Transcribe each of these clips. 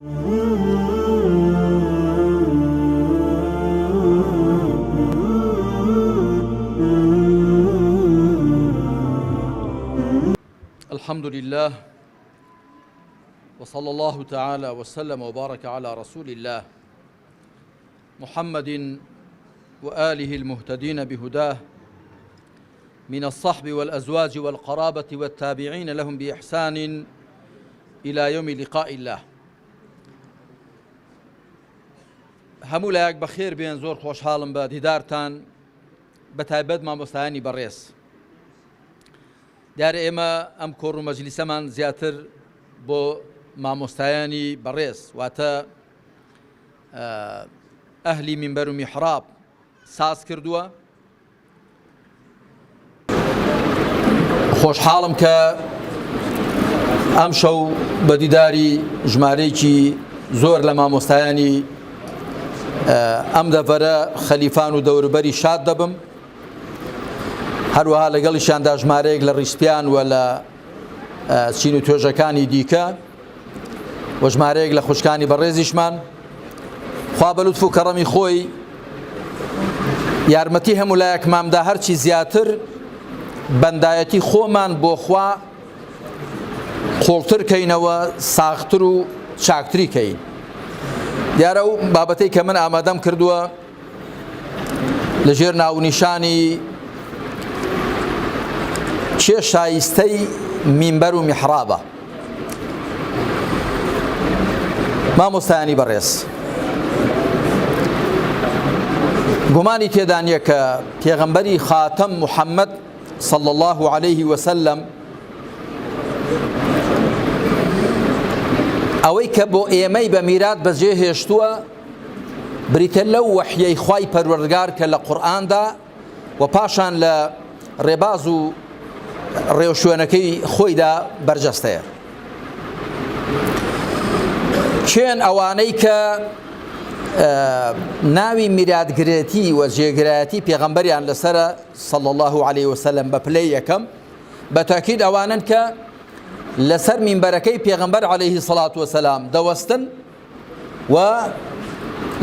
الحمد لله وصلى الله تعالى وسلم وبارك على رسول الله محمد وآله المهتدين بهداه من الصحب والأزواج والقرابة والتابعين لهم بإحسان إلى يوم لقاء الله. هەموو لایەک بەخێر بێن، زۆر خۆشحاڵم بە دیدارتان، بەتایبەت مامۆستایانی بەڕێز. دیارە ئێمە ئەم کۆڕ و مەجلیسەمان زیاتر بۆ مامۆستایانی بەڕێز واتە ئەهلی مینبەر و میحراب ساز کردووە. خۆشحاڵم کە ئەم شەو بە دیداری ژمارەیەکی زۆر لە مامۆستایانی ئەم دەڤەرە خەلیفان و دەوروبەری شاد دەبم، هەروەها لەگەڵیشاندا ژمارەیەک لە ڕیسپیان و لە چین و توێژەکانی دیکە و ژمارەیەک لە خوشکانی بەڕێزیشمان. خوا بە لوتف و کەڕەمی خۆی یارمەتی هەموو لایەکمامدا هەرچی زیاتر بەندایەتی خۆمان بۆ خوا قوڵتر کەینەوە، ساختر و چاکتری کەین. دیارە و بابەتەی کە من ئامادەم کردووە لەژێر ناونیشانی چێ شایستەی مینبەر و میحرابە. مامۆستایانی بەڕێز، گومانی تێدا نییە کە پێغەمبەری خاتەم محەممەد صلى الله عليه وسلم ئەوەی کە بۆ ئێمەی بە میرات بەجێ هێشتووە بریتە لەو وەحیەی خوای پەروەردگار کە لە قورئاندا و پاشان لە ڕێباز و ڕێوشوێنەکەی خۆیدا بەرجەستەیە. چێن ئەوانەی کە ناوی میراتگرێتی و جێگرایەتی پێغەمبەریان لەسرە صلى الله عليه وسلم بە پلەی یەکەم، بەتاکید ئەوانن کە لەسەر مینبەرەکەی پێغەمبەر عليه الصلاة والسلام دەوەستن و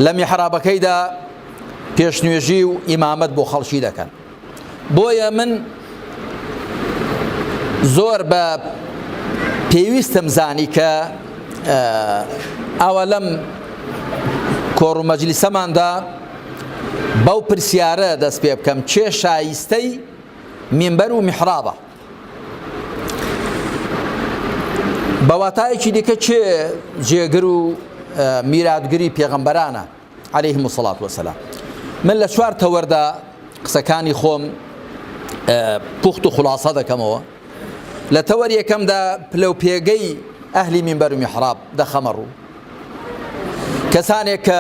لە میحرابەکەیدا پێشنوێژی و ئیمامەت بۆ خەڵکی دەکەن. بۆیە من زۆر بە پێویستم زانی کە ئەوە لەم کۆڕ و مەجلیسەماندا بەو پرسیارە دەست پێ بکەم: چێ شایستەی مینبەر و میحرابە؟ بەواتایەکی دیکە چێ جێگر و میراتگری پێغەمبەرانە عەلەیهیم الصلاة والسلام؟ من لە چوار تەوەردا قسەکانی خۆم پوخت و خولاسە دەکەمەوە. لە تەوەر یەکەمدا پلەپێگەی ئەهلی مینبەر و میحراب دەخەمە ڕوو، کەسانێک کە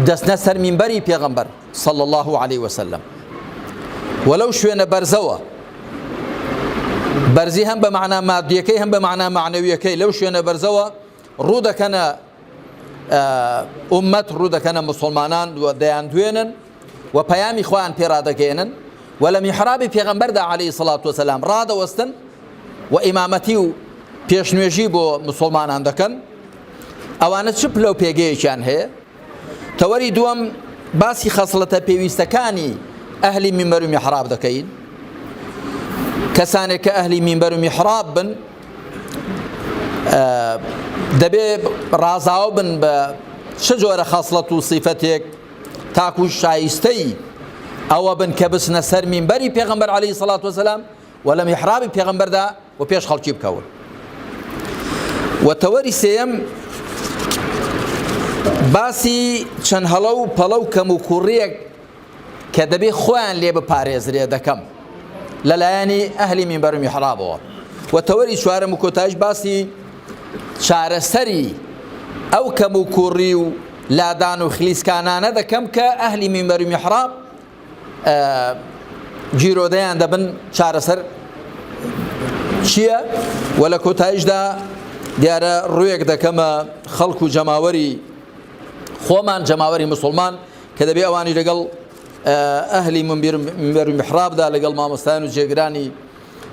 دەستنە سەر مینبەری پێغەمبەر صلى الله عليه وسلم وەلەو شوێنە بەرزەوە، بەرزی هەم بە معنا مادیەکەی هەم بە معنا معنەویەکەی، لەو شوێنە بەرزەوە ڕوو دەکەنە ئومەت، ڕوو دەکەنە مسلمانان و دەیان دوێنن و پەیامی خۆیان پێڕادەگەێنن و لە میحرابی پێغەمبەردا عەلەیهی الصلاة والسلام ڕادەوەستن و ئیمامەتی و پێشنوێژی بۆ مسلمانان دەکەن. ئەوانە چ پلەپێگەیەکیان هەیە؟ تەوەری دووەم باسی خەسڵەتە پێویستەکانی ئەهلی مینبەر و میحراب دەکەین. کەسانێک کە ئەهلی مینبەر و میحراب بن دەبێ ڕازاو بن بە چ جۆرە خەسڵەت و سیفەتێک تاکو شایستەی ئەوە بن کە بچنە سەر مینبەری پێغەمبەر عەلەیهی الصلاة والسلام و لە میحرابی پێغەمبەردا و پێش خەڵکی بکەون. و تەوەری سێیەم باسی چەند هەڵە و پەڵە و کەم و کوڕیەک کە دەبێ خۆیان لێ بپارێزرێ دەکەم لەلایەنی ئەهلی مینبەر و میحرابەوە. و تەوەری چوارەم و کۆتایش باسی چارەسەری ئەو کەم و کوڕی و لادان و خلیسکانانە دەکەم کە ئەهلی مینبەر و میحراب گیرۆدەیان دەبن چارەسەر چییە. و لە کۆتایشدا دیارە ڕوویەک دەکەمە خەڵک و جەماوەری خۆمان، جەماوەری مسلمان کە دەبێ ئەوانی لەگەڵ ئەهلی مینبەر و میحرابدا لەگەڵ مامۆستایان و جێگرانی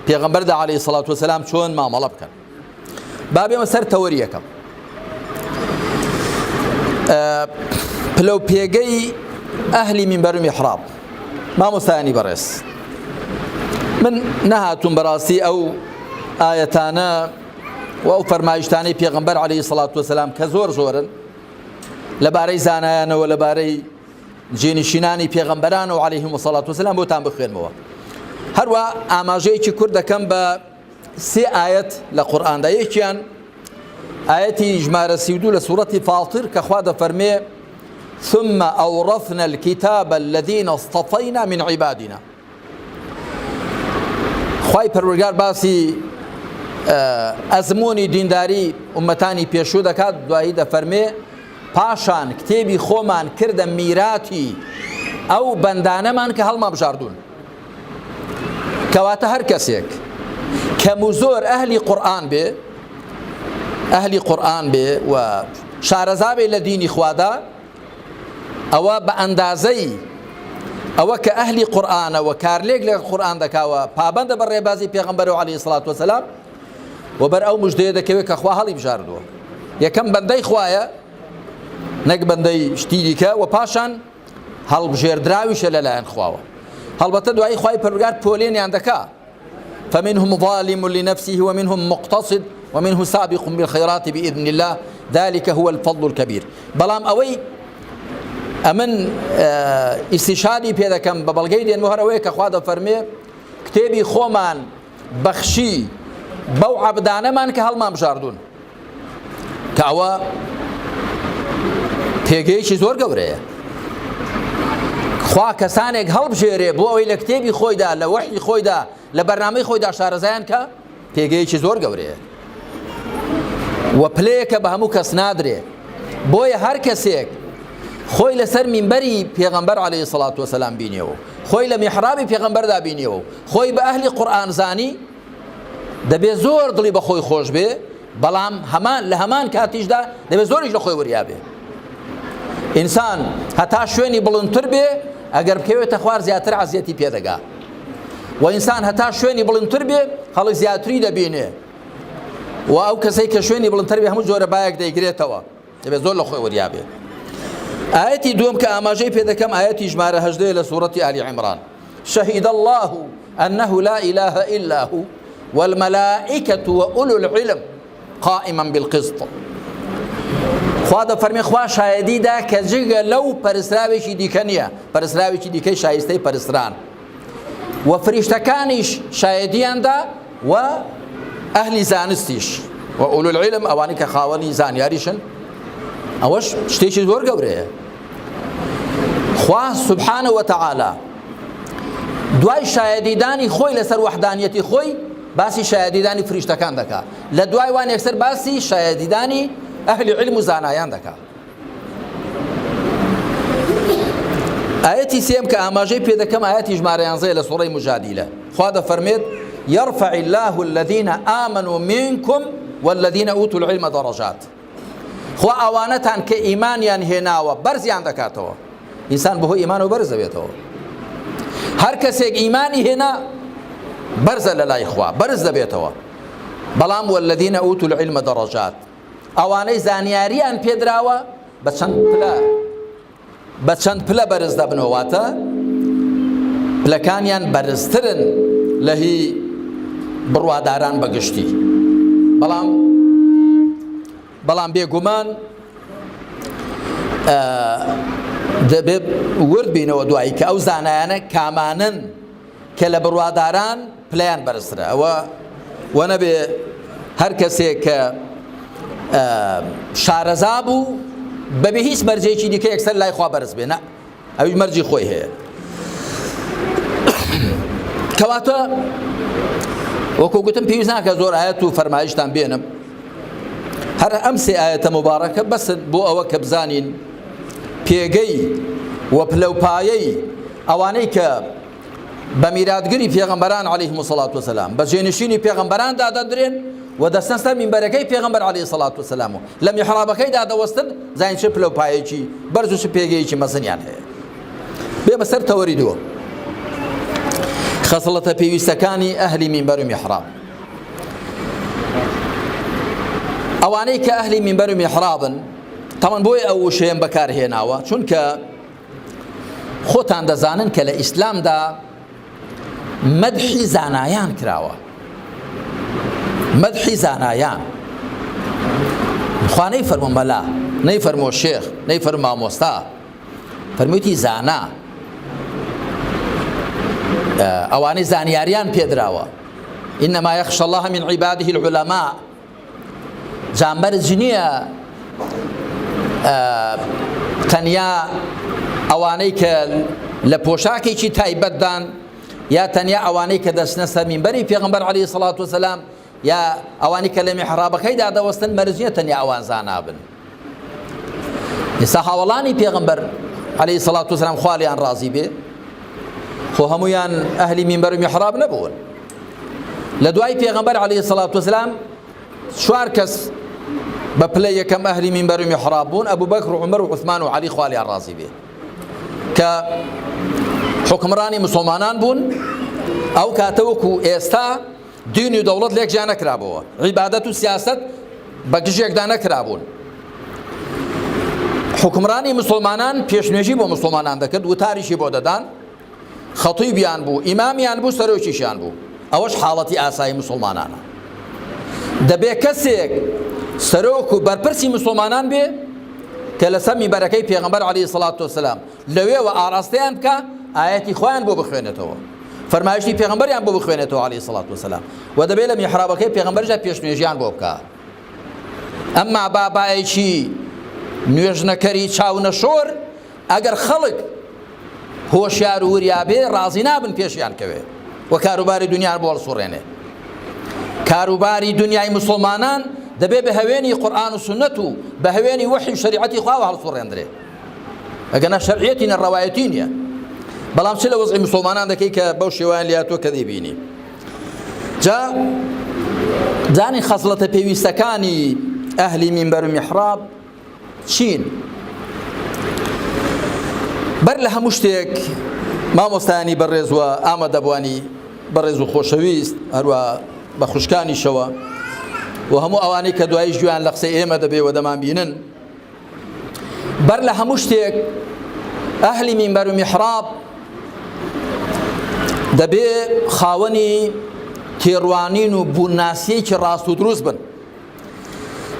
پێغەمبەردا عەلەیهی الصلاة والسلام چۆن مامەڵە بکەن. با بێمە سەر تەوەری یەکەم. پلو پێگەی ئەهلی مینبەر و میحراب مامۆستایانی بەڕێز من نەهاتوم بەڕاستی ئەو ئایەتانە و ئەو فەرمایشتانەی پێغەمبەر عەلەیهی سەڵات وەسەلام کە زۆر زۆرن لەبارەی زانایانەوە لەبارەی جێنشینانی پێغەمبەرانەوە عەلەیهیمو سەڵات وەسەلام بۆتان بخوێنمەوە هەروە ئاماژەیەکی کورد دەکەم بە سێ ئاەت لە قورئاندا یەکیان ئاەتی ژمارە 32 لە سوورەتی فاتر کە خوا دەفەرمێ ثم أورثنا الكتاب الذين اصطفينا من عبادنا خوای پەروەردگار باسی ئەزمموی دینداری ئومەتانی پێشوو دەکات دوایی دەفەرمێ پاشان کتێبی خۆمان کردە میراتی ئەو بەندانەمان کە هەڵمان بژاردوون کەواتە هەر کەسێک کەم و زۆر ئەهلی قورئان بێ و شارەزابێ لە دینی خوادا ئەوە بە ئەندازەی ئەوە کە ئەهلی قورئانەوە کارلێک لە قورئان دەکاوە پابەندە بە ڕێبازی پێغەمبەرەوە عەلەیهی سەڵات وەسەلام و بەر ئەو موژدەیە دەکەوێت کە خوا هەڵی بژاردووە یەکەم بەندەی خوایە نەک بەندەی شتی دیکە و پاشان هەڵبژێردراویشە لەلایەن خواوە هەڵبەتە دوایی خوای پەروەردگار پۆلێنیان دەکا فمنهم ظالم لنفسه ومنهم مقتصد ومنه سابق بالخيرات بإذن الله ذلك هو الفضل الكبير بەڵام ئەوەی ئەمن ئیسیشادی پێ دەکەم بە بەڵگەی دێنمەوەرەوەی کە خوا دەفەرمێ کتێبی خۆمان بەخشی بەو عەبدانەمان کە هەڵمان بژاردوون کە ئەوە پێگەیەکی زۆر گەورەیە خوا کەسانێک هەڵبژێرێ بۆ ئەوەی لە کتێبی خۆیدا لە وحی خۆیدا لە بەرنامەی خۆیدا شارەزایان کە پێگەیەکی زۆر گەورەیە و پلەیەکە بە هەموو کەس نادرێ بۆیە هەر کەسێک خۆی لەسەر مینبەری پێغەمبەر عەلەیهی سەڵات وەسەلام بینیەوە خۆی لە میحرابی پێغەمبەردا بینیەوە خۆی بە ئەهلی قورئان زانی دەبێت زۆر دڵی بە خۆی خۆش بێ بەڵام لە هەمان کاتیشدا دەبێت زۆریش لە خۆی وریابێ ئینسان هەتا شوێنی بڵندتر بێ ئەگەر بکەوێتە خوار زیاتر عەزیەتی پێدەگا و ئینسان هەتا شوێنی بڵندتر بێ هەڵی زیاتری دەبینێ و ئەو کەسەی کە شوێنی بڵندتر بێ هەموو جۆرە بایەک دەیگرێتەوە دەبێت زۆر لە خۆی وریابێ ئاەتی دووەم کە ئاماژەی پێ دەکەم ئاەتی ژمارە 18 لە سوورەتی ئالی عیمران شهد الله أنه لا إله إلا هو والملائكة وأولو العلم قائما بالقسط خوا دەفەرمێ خوا شایەدی دا کە جگە لەو پەرستراوێکی دیکە نییە پەرستراوێکی دیکەی شایستەی پەرستران و فریشتەکانیش شایەدیاندا و ئەهلی زانستیش و ئولو العلم ئەوانی کە خاوەنی زانیاریشن ئەوەش شتێکی زۆر گەورەیە خوا سبحانه وتعالى دوای شایەدیدانی خۆی لەسەر وەحدانیەتی خۆی باسی شایەدیدانی فریشتەکان دەکات لە دوای وان یەکسەر باسی شایەدیدانی ئەهلی علم و زانایان دەکات ئاەتی سێم کە ئاماژەی پێ دەکەم ئاەتی ژمارە 11 لە سوورەی مجادیلە خوا دەفەرمێت يرفع الله الذين آمنوا منكم والذين أوتوا العلم درجات خوا ئەوانەتان کە ئیمانیان هێناوە بەرزیان دەکاتەوە ئینسان بەهۆی ئیمان و بەرز دەبێتەوە هەر کەسێک ئیمانی هێنا بەرزە لە لای خوا بەرز دەبێتەوە بەڵام والذين أوتوا العلم درجات ئەوانەی زانیاریان پێدراوە بە چەند پلە بەرز دەبنەوەواتە پلەکانیان بەرزترن لە هی بڕواداران بەگشتی بەڵام بێگومان دەبێت ورد بینەوە دوایی کە ئەو زانایانە کامانن کە لە بڕواداران پلەیان بەرزترە ئەوە وەنەبێ هەر کەسێک کە شارەزا بوو بەبێ هیچ مەرجێکی دیکە یەکسەر لای خوا بەرز بێ ئەوی مەرجی خۆی هەیە کەواتە وەکو گوتم پێویست ناکە زۆر ئاەت و فەرمایشتان بێنم هەر ئەم سێ ئاەتە مبارەکە بەسن بۆ ئەوە کە بزانین پێگەی و پلەپایەی ئەوانەی کە بە میراتگری پێغەمبەران عەلەیهیمو الصەڵات وەسەلام بە جێنشینی پێغەمبەراندا دەدرێن و دەستن سەر مینبەرەکەی پێغەمبەر عەلەیهی الصەڵات وەسەلام و لە میحرابەکەیدا دەوەستن زانین چه پلەپایەکی بەرز و چه پێگەیەکی مەزنیان هەیە بێ بەسەر تەوەری دووە خەسڵەتە پێویستەکانی ئەهلی مینبەر و میحراب ئەوانەی کە ئەهلی مینبەر و میحرابن تاوان بۆی ئەو شەیەم بەکارهێناوە چونکە خۆتان دەزانن کە لە ئیسلامدا مەدحی زانایان کراوە، مەدحی زانایان. خوا نەیفەرموو مەلا، نەیفەرموو شێخ، نەیفەرموو مامۆستا، فەرموویەتی زانا. ئەوانەی زانیاریان پێدراوە. إنما يخشى الله من عباده العلماء. جامبەرج نییە تەنیا ئەوانەی کە لە پۆشاکێکی تایبەتدان یا تەنیا ئەوانەی کە دەچنە سەر مینبەری پێغەمبەر عەلەیهی سەڵات وسەلام یا ئەوانەی کە لە میحرابەکەیدا دەوەستن مەرج نییە تەنیا ئەوان زانا بن. ئێستا هاوڵانی پێغەمبەر عەلەیهی سەڵات وسەلام خوا لێیان ڕازی بێ خۆ هەموویان ئەهلی مینبەر و میحراب نەبوون. لە دوای پێغەمبەر عەلەیهی سەڵات وسەلام 4 کەس بە پلەی یەکەم ئەهلی مینبەر و میحراب بوون، ئەبوو بەکر و عومەر و عوسمان و عەلی خوا لێیان ڕازی بێ کە حکمڕانی مسلمانان بوون. ئەو کاتە وەکو ئێستا دین و دەوڵەت لێکجیا نەکرابەوە، عیبادەت و سیاسەت بە گژێکدا نەکرابوون. حکمڕانی مسلمانان پێشنوێژی بۆ مسلمانان دەکرد، وتاریشی بۆ دەدان، خەتیبیان بوو، ئیمامیان بوو، سەرۆکیشیان بوو. ئەوەش حاڵەتی ئاسایی مسلمانانە. دەبێ کەسێک سەرۆک و بەرپرسی مسلمانان بێ کە لەسەر میبەرەکەی پێغەمبەر عەلەیهی سەڵات وسەلام لەوێوە ئاراستەیان بکە، ئایەتی خۆیان بۆ بخوێنێتەوە، فەرمایشتی پێغەمبەریان بۆ بخوێنێتەوە عەلەیهی سەڵات وسەلام، و دەبێت لە میحرابەکەی پێغەمبەردا پێشنوێژیان بۆ بکە. ئەمما بابایەکی نوێژنەکەری چاونەشۆر ئەگەر خەڵک هۆشیار و وریابێ ڕازی نابن پێشیان کەوێ و کاروباری دنیان بۆ هەڵسوڕێنێ. کاروباری دنیای مسلمانان دەبێ بە هەوێنی قورئان و سنەت و بە هەوێنی وحی و شەریعەتی خواوە هەڵسوڕێندرێ، ئەگەنا شەرعیەتی نەڕەوایەتی نییە. بەڵام چ لە وەزعی مسلمانان دەکەی کە بەو شێوەیان لێهاتووە کە دەیبینی. جا زانی خەسڵەتە پێویستەکانی ئەهلی مینبەر و میحراب چین؟ بەر لە هەموو شتێک مامۆستایانی بەڕێزوە ئامادەبوانی بەڕێز و خۆشەویست هەروە بە خوشکانیشەوە و هەموو ئەوانەی کە دوایی ژیان لە قسەی ئێمە دەبێ و دەمان بینن، بەر لە هەموو شتێک ئەهلی مینبەر و میحراب دەبێ خاوەنی تێڕوانین و بووناسیەکی ڕاست و دروست بن.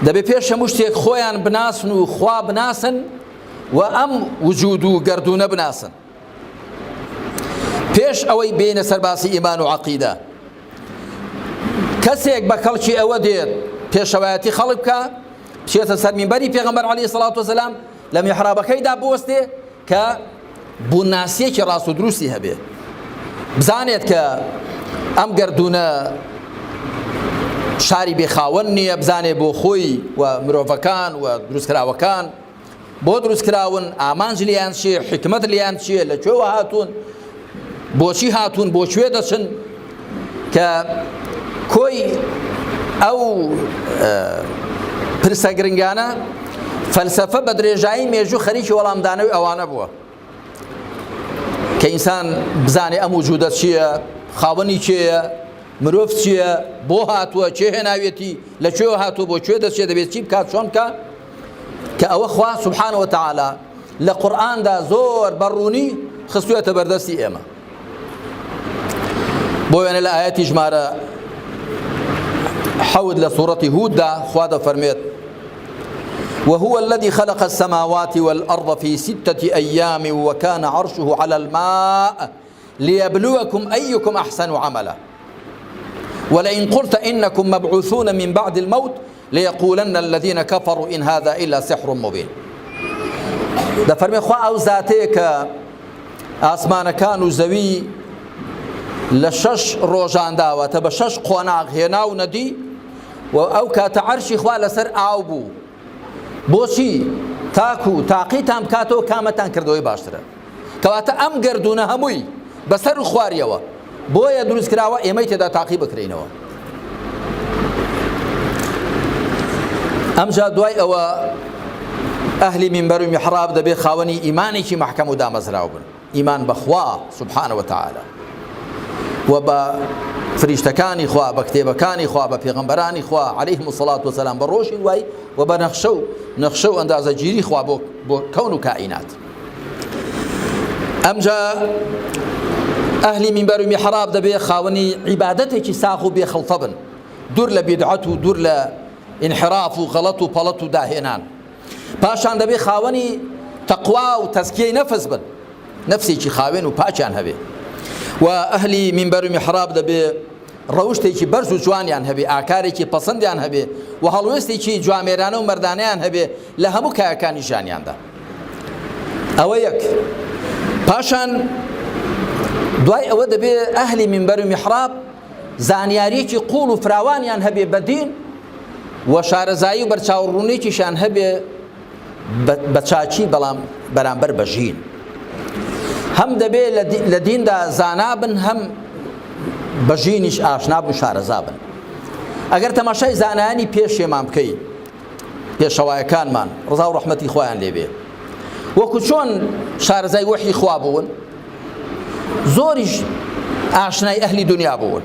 دەبێ پێش هەموو شتێک خۆیان بناسن و خوا بناسن و ئەم وجود و گەردونە بناسن. پێش ئەوەی بینە سەرباسی ئیمان و عەقیدە، کەسێک بە کەڵکی ئەوە دێت پێشەوایەتی خەڵک بکە، بچێتە سەر مینبەری پێغەمبەر عەلەیهی سەڵات وسەلام لە میحرابەکەیدا بوەستێ کە بووناسیەکی ڕاست و دروستی هەبێ، بزانێت کە ئەم گەردونە شاری بێخاوەن نییە، بزانێ بۆ خۆی و مرۆڤەکان و دروستکراوەکان بۆ دروستکراون، ئامانج لیان چیە، حکمت لیان چیە، لە کوێوە هاتوون، بۆچی هاتوون، بۆ کوێ دەچن، کە کۆی ئەو پرسە گرنگانە فەلسەفە بە درێژایی مێژوو خەریکی وەڵامدانەوەی ئەوانە بووە کە ئینسان بزانێ ئەم وجودە چییە، خاوەنی چێیە، مرۆڤ چییە، بۆ هاتووە، چێ هێناوێتی، لە کوێوە هاتووە، بۆ کوێ دەچێت، دەبێت چی بکات، چۆن بکە، کە ئەوە خوا سوبحانە وتەعالا لە قورئاندا زۆر بەڕوونی خستووەتە بەردەستی ئێمە. بۆ وێنە لە ئایەتی ژمارە 7 لە سوورەتی هوددا خوا دەفەرمێت: وهو الذي خلق السماوات والأرض في 6 أيام وكان عرشه على الماء ليبلوكم أيكم أحسن عملا ولئن قلت إنكم مبعوثون من بعد الموت ليقولن الذين كفروا إن هذا إلا سحر مبين. دەفەرمێ خوا ئەو زاتەیە کە ئاسمانەکان و زەوی لە 6 ڕۆژان داوەتە بە 6 قۆناغ هێناو نەدی و ئەو کاتە عەرشی خوا لەسەر ئاو بوو. بۆچی؟ تاکو تاقیتان بکاتەوە کامەتان کردەوەی باشترە. کەواتە ئەم گەردونە هەمووی بەسەر و خواریەوە بۆیە دروست کراوە ئێمەی تێدا تاقی بکرینەوە. ئەمجا دوای ئەوە ئەهلی مینبەر و میحراب دەبێت خاوەنی ئیمانێکی محکەم و دامەزراو بن، ئیمان بەخوا سوبحانە وتەعالا و بە فریشتەکانی خوا بە کتێبەکانی خوا بە پێغەمبەرانی خوا عەلەیهیمو الصەڵات وەسەلام بە ڕۆژی دوای و بە نەخشە و ئەندازەگیری خوا بۆ کەون و کائینات. ئەمجا ئەهلی مینبەر و میحراب دەبێ خاوەنی عیبادەتێکی ساغ و بێخەڵتە بن، دوور لە بیدعەت و دوور لە انحراف و غەڵەت و پەڵەت و داهێنان. پاشان دەبێ خاوەنی تەقوا و تەزکیەی نەفس بن، نەفسێکی خاوێن و پاچیان هەبێ. و ئەهلی مینبەر و میحراب دەبێ ڕەوشتێکی بەرز و جوانیان هەبێ، ئاکارێکی پەسەندیان هەبێ و هەڵوێستێکی جوامێرانە و مەردانەیان هەبێ لە هەموو کایەکانی ژیانیاندا. ئەوە یەک. پاشان دوای ئەوە دەبێ ئەهلی مینبەر و میحراب زانیاریەکی قوڵ و فراوانیان هەبێ بە دین و شارەزایی و بەرچاوڕوونێکیشان هەبێ بە چاچی بەڵام بەرامبەر بە ژین. هەم دەبێ لە دیندا زانا بن، هەم بە ژینیش ئاشنا بن، شارەزا بن. ئەگەر تەماشای زانایانی پێشێمان بکەین، پێشەوایەکانمان ڕزا و ڕەحمەتی خۆیان لێبێ، وەکو چۆن شارەزای وەحی خوا بوون، زۆریش ئاشنای ئەهلی دنیا بوون.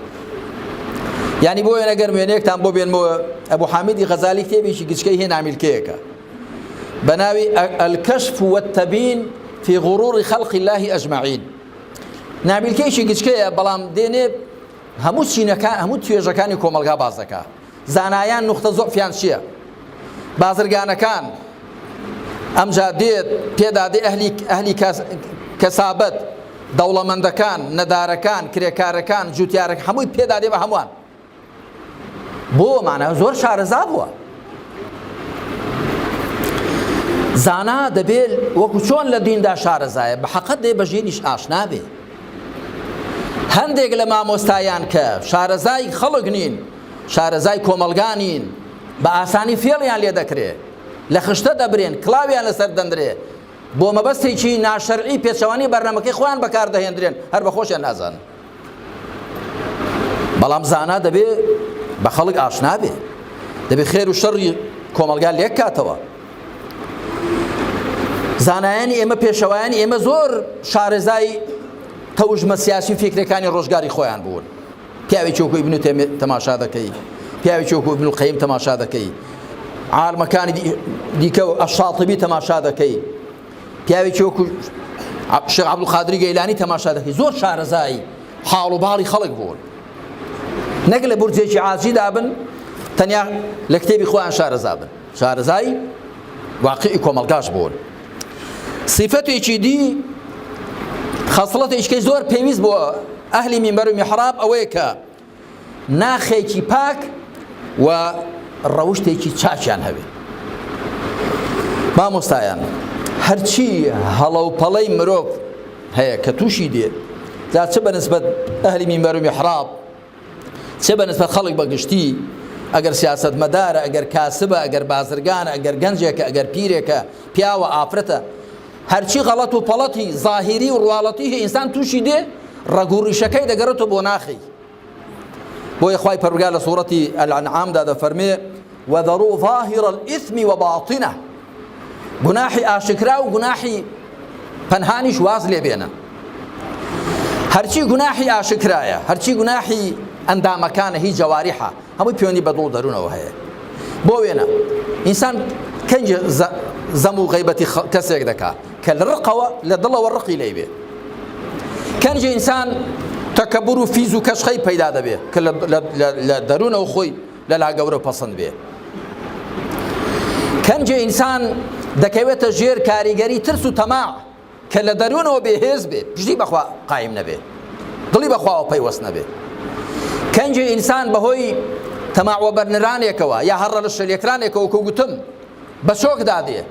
یعنی بۆ وێنەگەر وێنەیەکتان بۆ بێنمەوە، ئەبوو حامید غەزالی کتێبێکی گچکەی هەیە نامیلکەیەکە بە ناوی الکەشف والتەبین في غرور خلق الله ئەجمەعین. نامیلکەیەکی گچکەیە بەڵام دێنێ هەموو توێژەکانی کۆمەلگا باز دەکا. زانایان نوختە زۆفیان چییە؟ بازرگانەکان ئەمجا دێت پێدا دێ ئەهلی کەسابەت، دەوڵەمەندەکان، نەدارەکان، کرێکارەکان، جوتیارەکان، هەمووی پێدا دێ بە هەمووان. بۆ مانە زۆر شارەزا بووە. زانا دەبێت وەکو چۆن لە دیندا شارەزایە بە حەقەت دێ بە ژینیش ئاشنا بێ. هەندێک لە مامۆستایان کە شارەزای خەڵک نین، شارەزای کۆمەلگانین، بە ئاسانی فێڵیان لێ دەکرێت، لە خشتە دەبرێن، کڵاویان لەسەر دەندرێ، بۆ مەبەستێکی ناشەرعی پێچەوانی بەرنامەکەی خۆیان بەکاردەهێنرێن، هەر بە خۆشیان نازانن. بەڵام زانا دەبێ بە خەڵک ئاشنا بێ، دەبێ خێر و شەڕی کۆمەلگا لێک کاتەوە. زانایانی ئێمە، پێشەوایانی ئێمە زۆر شارەزای تەوژمە سیاسی و فیکرەکانی ڕۆژگاری خۆیان بوون. پیاوێکی وەکو ئیبن تەماشا دەکەی، پیاوێکی وەکو ئیبن القەیم تەماشا دەکەی، عالمەکانی دیکە ئەشاتیبی تەماشا دەکەی، پیاوێکی وەکو شێخ عەبدولقادری گەیلانی تەماشا دەکەی. زۆر شارەزای حاڵ و باڵی خەڵک بوون، نەک لە بورجێکی عاجیدا بن، تەنیا لە کتێبی خۆیان شارەزا بن، شارەزای واقعی کۆمەلگاش بوون. صفەتێکی دی، خەسڵەتێکی زۆر پێویست بۆ ئەهلی مینبەر و میحراب ئەوەیە کە ناخێکی پاک و ڕەوشتێکی چاچیان هەبێ. مامۆستایان هەرچی هەڵە و پەڵەی مرۆڤ هەیە کە تووشی دێت، جا چه بەنسبەت ئەهلی مینبەر و میحراب، چه بەنسبەت خەڵک بەگشتی، ئەگەر سیاسەتمەدارە، ئەگەر کاسبە، ئەگەر بازرگانە، ئەگەر گەنجێکە، ئەگەر پیرێکە، پیاوە ئافرەتە، هەرچی غەڵەت و پەڵەتی زاهیری و ڕواڵەتی هەیە ئینسان تووشی دێ، ڕەگوڕیشەکەی دەگەڕێتەوە بۆ ناخی. بۆیە خوای پەروەردگار لە سوورەتی الأنعامدا دەفەرمێ وەذەڕوو ظاهر الإثم وباطنه، گوناحی ئاشکرا و گوناحی پەنهانیش واز لێ بێنن. هەرچی گوناحی ئاشکرایە، هەرچی گوناحی ئەندامەکانە، هی جەواریحە، هەمووی پەیوەندی بە دڵ دەروونەوە هەیە. بۆ وێنە ئینسان کەنج زەم و غەیبەتی کەسێک دەکا کە لە ڕقەوە لە دڵەوە ڕقی لێ بێ. کەنجی ئینسان تەکەبور و فیز و کەشخەی پەیدا دەبێ کە لە دەروونەوە خۆی لەلا گەورە پەسەند بێ. کەنجی ئینسان دەکەوێتە ژێر کاریگەری ترس و تەماع کە لە دەروونەوە بێهێز بێ، پشتی بەخوا قایم نەبێ، دڵی بەخواوە پەیوەست نەبێ. کەنجی ئینسان بەهۆی تەماع بەرنرانێکەوە یا هەڕە لە شەلێکرانێکەوە کە گوتم بە چۆک دادێ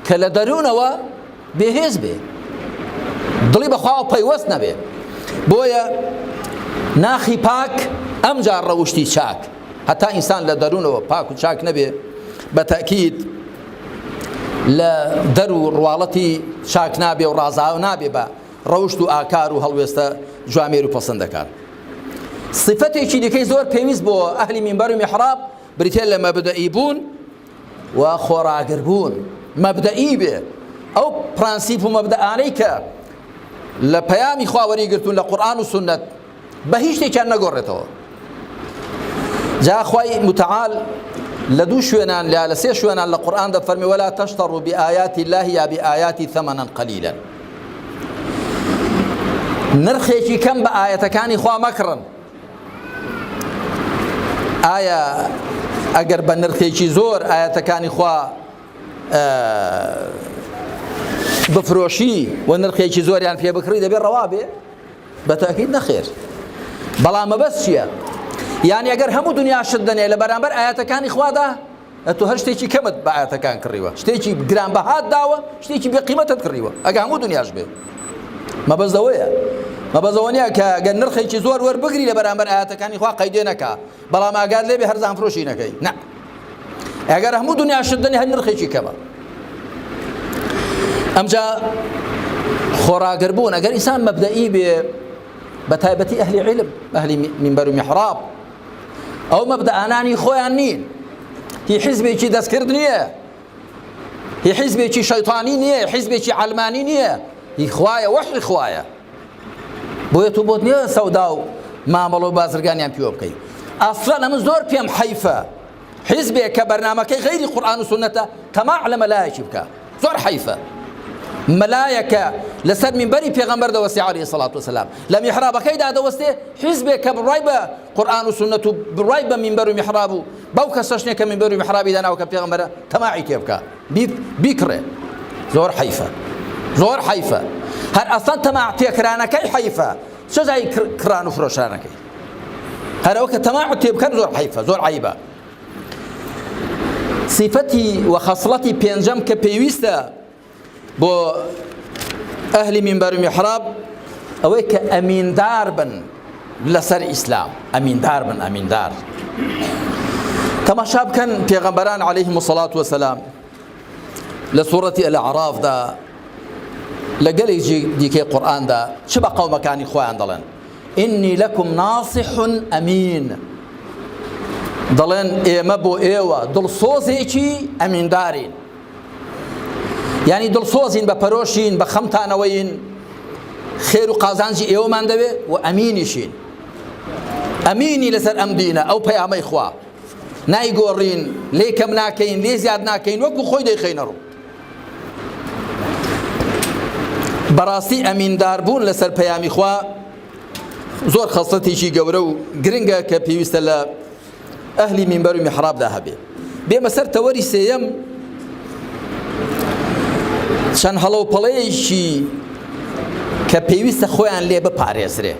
کە لە دەروونەوە بێهێز بێ، دڵی بەخواوە پەیوەست نەبێ. بۆیە ناخی پاک ئەمجار ڕەوشتی چاک، هەتا ئینسان لە دەروونەوە پاک و چاک نەبێ، بە تەکید لە دەر و ڕواڵەتی چاک نابێ و ڕازاو نابێ بە ڕەوشت و ئاکار و هەڵوێستە جوامێر و پەسەندەکان. صفەتێکی دیکەی زۆر پێویست بۆ ئەهلی مینبەر و میحراب بریتێ لە مەبدەئی بوون و خۆراگر بوون. مەبدەئی بێ، ئەو پرانسیپ و مەبدەئانەی کە لە پەیامی خوا وەریگرتوون لە قورئان و سونەت بە هیچ شتێکیان نەگۆڕێتەوە، جا خوي متعال لدو شوێنان لا لە سێ شوێنان لە قورئان دەفەرمێ ولا تشتروا بآيات الله يا بآيات ثمنا قليلا نرخێکی کەم بە ئاەتەکانی خوا مەکڕن ئایا ئەگەر بە نرخێکی زۆر ئاەتەکانی خوا بفرۆشی و نرخێکی زۆریان پێ بکڕی دەبێت ڕەوا بێ بەتاکید نەخێر بەڵام مەبەست چییە؟ یعنی ئەگەر هەموو دنیا شت دەنێ لە بەرامبەر ئاەتەکانی خوادا ئەتۆ هەر شتێکی کەمت بە ئاەتەکان کڕیوە شتێکی گرانبەهات داوە شتێکی بێقیمەتت کڕیوە ئەگە هەموو دنیاش بێ مەبەستەوەیە مەبەستەوە نییە کە گەر نرخێکی زۆر وەربگری لە بەرامبەر ئاەتەکانی خوا قەیدێ نەکا بەڵام ئاگات لێبێ هەرزان فرۆشی نەکەی نه ئەگەر هەموو دنیا شت دەنێ هەر نرخێکی کەمە ئەمجا خۆراگربوون ئەگەر ئینسان مەبدەئی بێ بەتایبەتی ئەهلی عیلم ئەهلی منبەر و میحراب ئەو مەبدەئانانی خۆیان نین هی حیزبێکی دەستکرد نییە هی حیزبێکی شەیطانی نییە حیزبێکی عەلمانی نییە هی خوایە وەحی خوایە بۆیە تۆ بۆت نییە سەودا و مامەڵە و بازرگانیان پێوە بکەی ئەسڵەن ئەمە زۆر پێم حەیفە حیزبێک کە بەرنامەکەی غەیری قورئان و سونەتە تەماع لە مەلایەکی بکە زۆر حەیفە مەلایەکە لەسەر منبەری پێغەمبەر دەوەستی عەلەیهی سەڵات وسەلام لە میحرابەکەیدا دەوەستێ حیزبێک کە بڕای بە قورئان و سونەت و بڕای بە منبەر و میحراب و بەو کەسەشنێ کە منبەر و میحرابی داناوە کە پێغەمبەرە تەماعی تێ بکە بیکڕێ زۆر حەیفە زۆر حەیفە هەر ئەسڵەن تەماع تێکرانەکەی حەیفە سزای کڕان و فرۆشانەکەی هەرەوە کە تەماع تێ بکەن زۆر حەیفە زۆر عەیبە صفەتی و خەسڵەتی پێنجەم کە پێویستە بۆ ئەهلی منبەر و میحراب ئەوەی کە ئەمیندار بن لەسەر ئیسلام ئەمیندار بن ئەمیندار تەماشا بکەن پێغەمبەران عەلەیهیم السەڵات وەسەلام لە سوورەتی ئەلەعرافدا لە گەلێکی دیکەی قورئاندا چ بە قەومەکانی خۆیان دەڵێن ئینی لەکم ناصح ئەمین دەڵێن ئێمە بۆ ئێوە دڵسۆزێکی ئەمیندارین یعنی دڵسۆزین بە پەرۆشین بە خەمتانەوەین خێر و قازانجی ئێوەمان دەوێ و ئەمینیشین ئەمینی لەسەر ئەم دینە ئەو پەیامەی خوا نایگۆڕین لێ کەم ناکەین لێ زیاد ناکەین وەکو خۆی دەیخەینە ڕوو بەڕاستی ئەمیندار بوون لەسەر پەیامی خوا زۆر خەسڵەتێکی گەورە و گرنگە کە پێویستە لە ئەهلی منبەر و میحرابدا هەبێ بێمە سەر تەوەری سێیەم چەند هەڵەوپەڵەیەکی کە پێویستە خۆیان لێ بپارێزرێ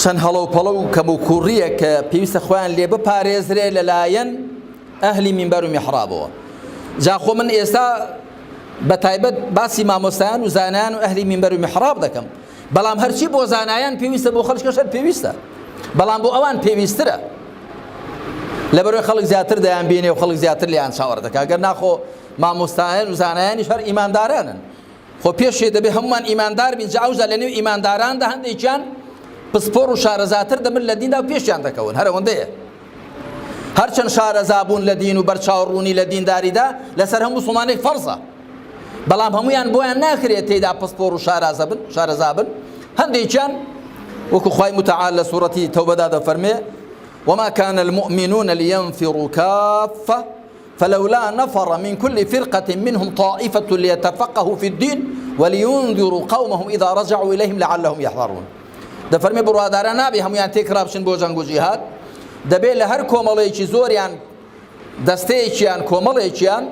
چەند هەڵەوپەڵە و کەم و کوڕیە کە پێویستە خۆیان لێ بپارێزرێ لەلایەن ئەهلی منبەر و میحرابەوە جا خۆ من ئێستا بەتایبەت باسی مامۆستایان و زانایان و ئەهلی منبەر و میحراب دەکەم بەڵام هەرچی بۆ زانایان پێویستە بۆ خەڵکیش پێویستە بەڵام بۆ ئەوان پێویسترە لەبەرەوەی خەڵک زیاتر دەیان بینێ و خەڵک زیاتر لێیان چاوەڕ دەکا ئەگەر ناخۆ مامۆستایان و زانایانیش هەر ئیماندارانن خۆ پێشێ دەبێ هەمومان ئیماندار بین جا ئەوجا لە نێو ئیمانداراندا هەندێکیان پسپۆڕ و شارەزاتر دەبن لە دیندا و پێشیان دەکەون هەر ئەوەندەیە هەرچەند شارەزا بوون لە دین و بەرچاوڕوونی لە دینداریدا لەسەر هەموو موسڵمانێک فەرزە بەڵام هەمویان بۆیان ناکرێت تێیدا پسپۆڕ و شارەزا بن هەندێکیان وەکو خوای متعال لە سوورەتی تەوبەدا دەفەرمێ وما كان المؤمنون لينفروا كافة فلولا نفر من كل فرقة منهم طائفة ليتفقهوا في الدين ولينذروا قومهم إذا رجعوا إليهم لعلهم يحذرون دەفەرمێ بڕواداران نابێ هەمویان تێکرا بچن بۆ جەنگ و جیهاد دەبێت لە هەر کۆمەڵەیەکی زۆریان دەستەیەکیان کۆمەڵێکیان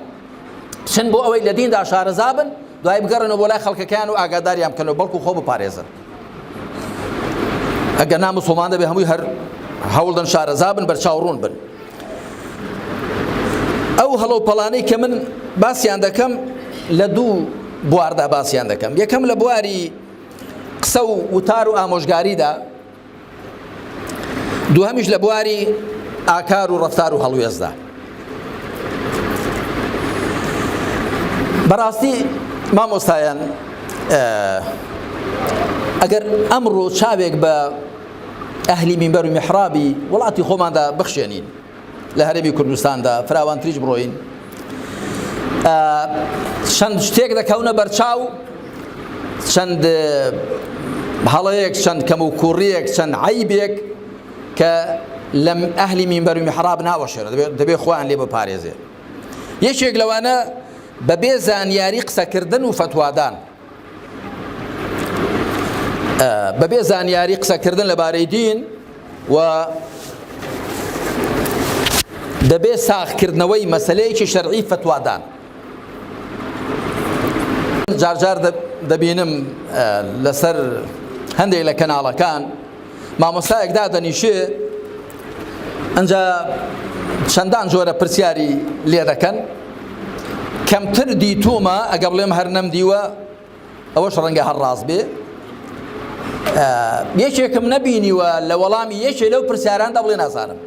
بچن بۆ ئەوەی لە دیندا شارەزا بن دوای بگەڕنەوە بۆ لای خەڵکەکان و ئاگاداریان بکەنەوە بەڵکو خۆ بپارێزن ئەگەر ناموسڵمان دەبێ هەمووی هەر هەوڵدن شارەزا بن بەرچاوڕوون بن ئەو هەڵەوپەڵانەی کە من باسییان دەکەم لە دوو بواردا باسییان دەکەم یەکەم لە بواری قسە و وتار و ئامۆژگاریدا دووهەمیش لە بواری ئاکار و ڕەفتار و هەڵوێزدا بەڕاستی مامۆستایان ئەگەر ئەمڕۆ چاوێک بە ئەهلی منبەر و میحرابی وڵاتی خۆماندا بخشێنین لە هەرێمی کوردستاندا فراوانتریش بڕۆین چەند شتێک دەکەونە بەرچاو چەند هەڵەیەک چەند کەم و کوڕیەک چەند عەیبێک کە کە لەم ئەهلی مینبەر و میحراب ناوەشێنە دەبێ خۆیان لێ بپارێزێ. یەکێک لەوانە بەبێ زانیاری قسەکردن و فتوادان، بەبێ زانیاری قسەکردن لەبارەی دین و دەبێ ساغکردنەوەی مەسەلەیەکی شەرعی فتوادان. جارجار دەبینم لەسەر هەندێک لە کەناڵەکان مامۆستایەک دادەنیشێ، ئەنجا چەندان جۆرە پرسیاری لێ دەکەن، کەمتر دیتومە ئەگە بڵێم هەر نەمدیوە ئەوەش ڕەنگە هەر ڕاست بێ. یەکێکم نەبینیوە لە وەڵامی یەکێ لەو پرسیاراندا بڵێ نازانم،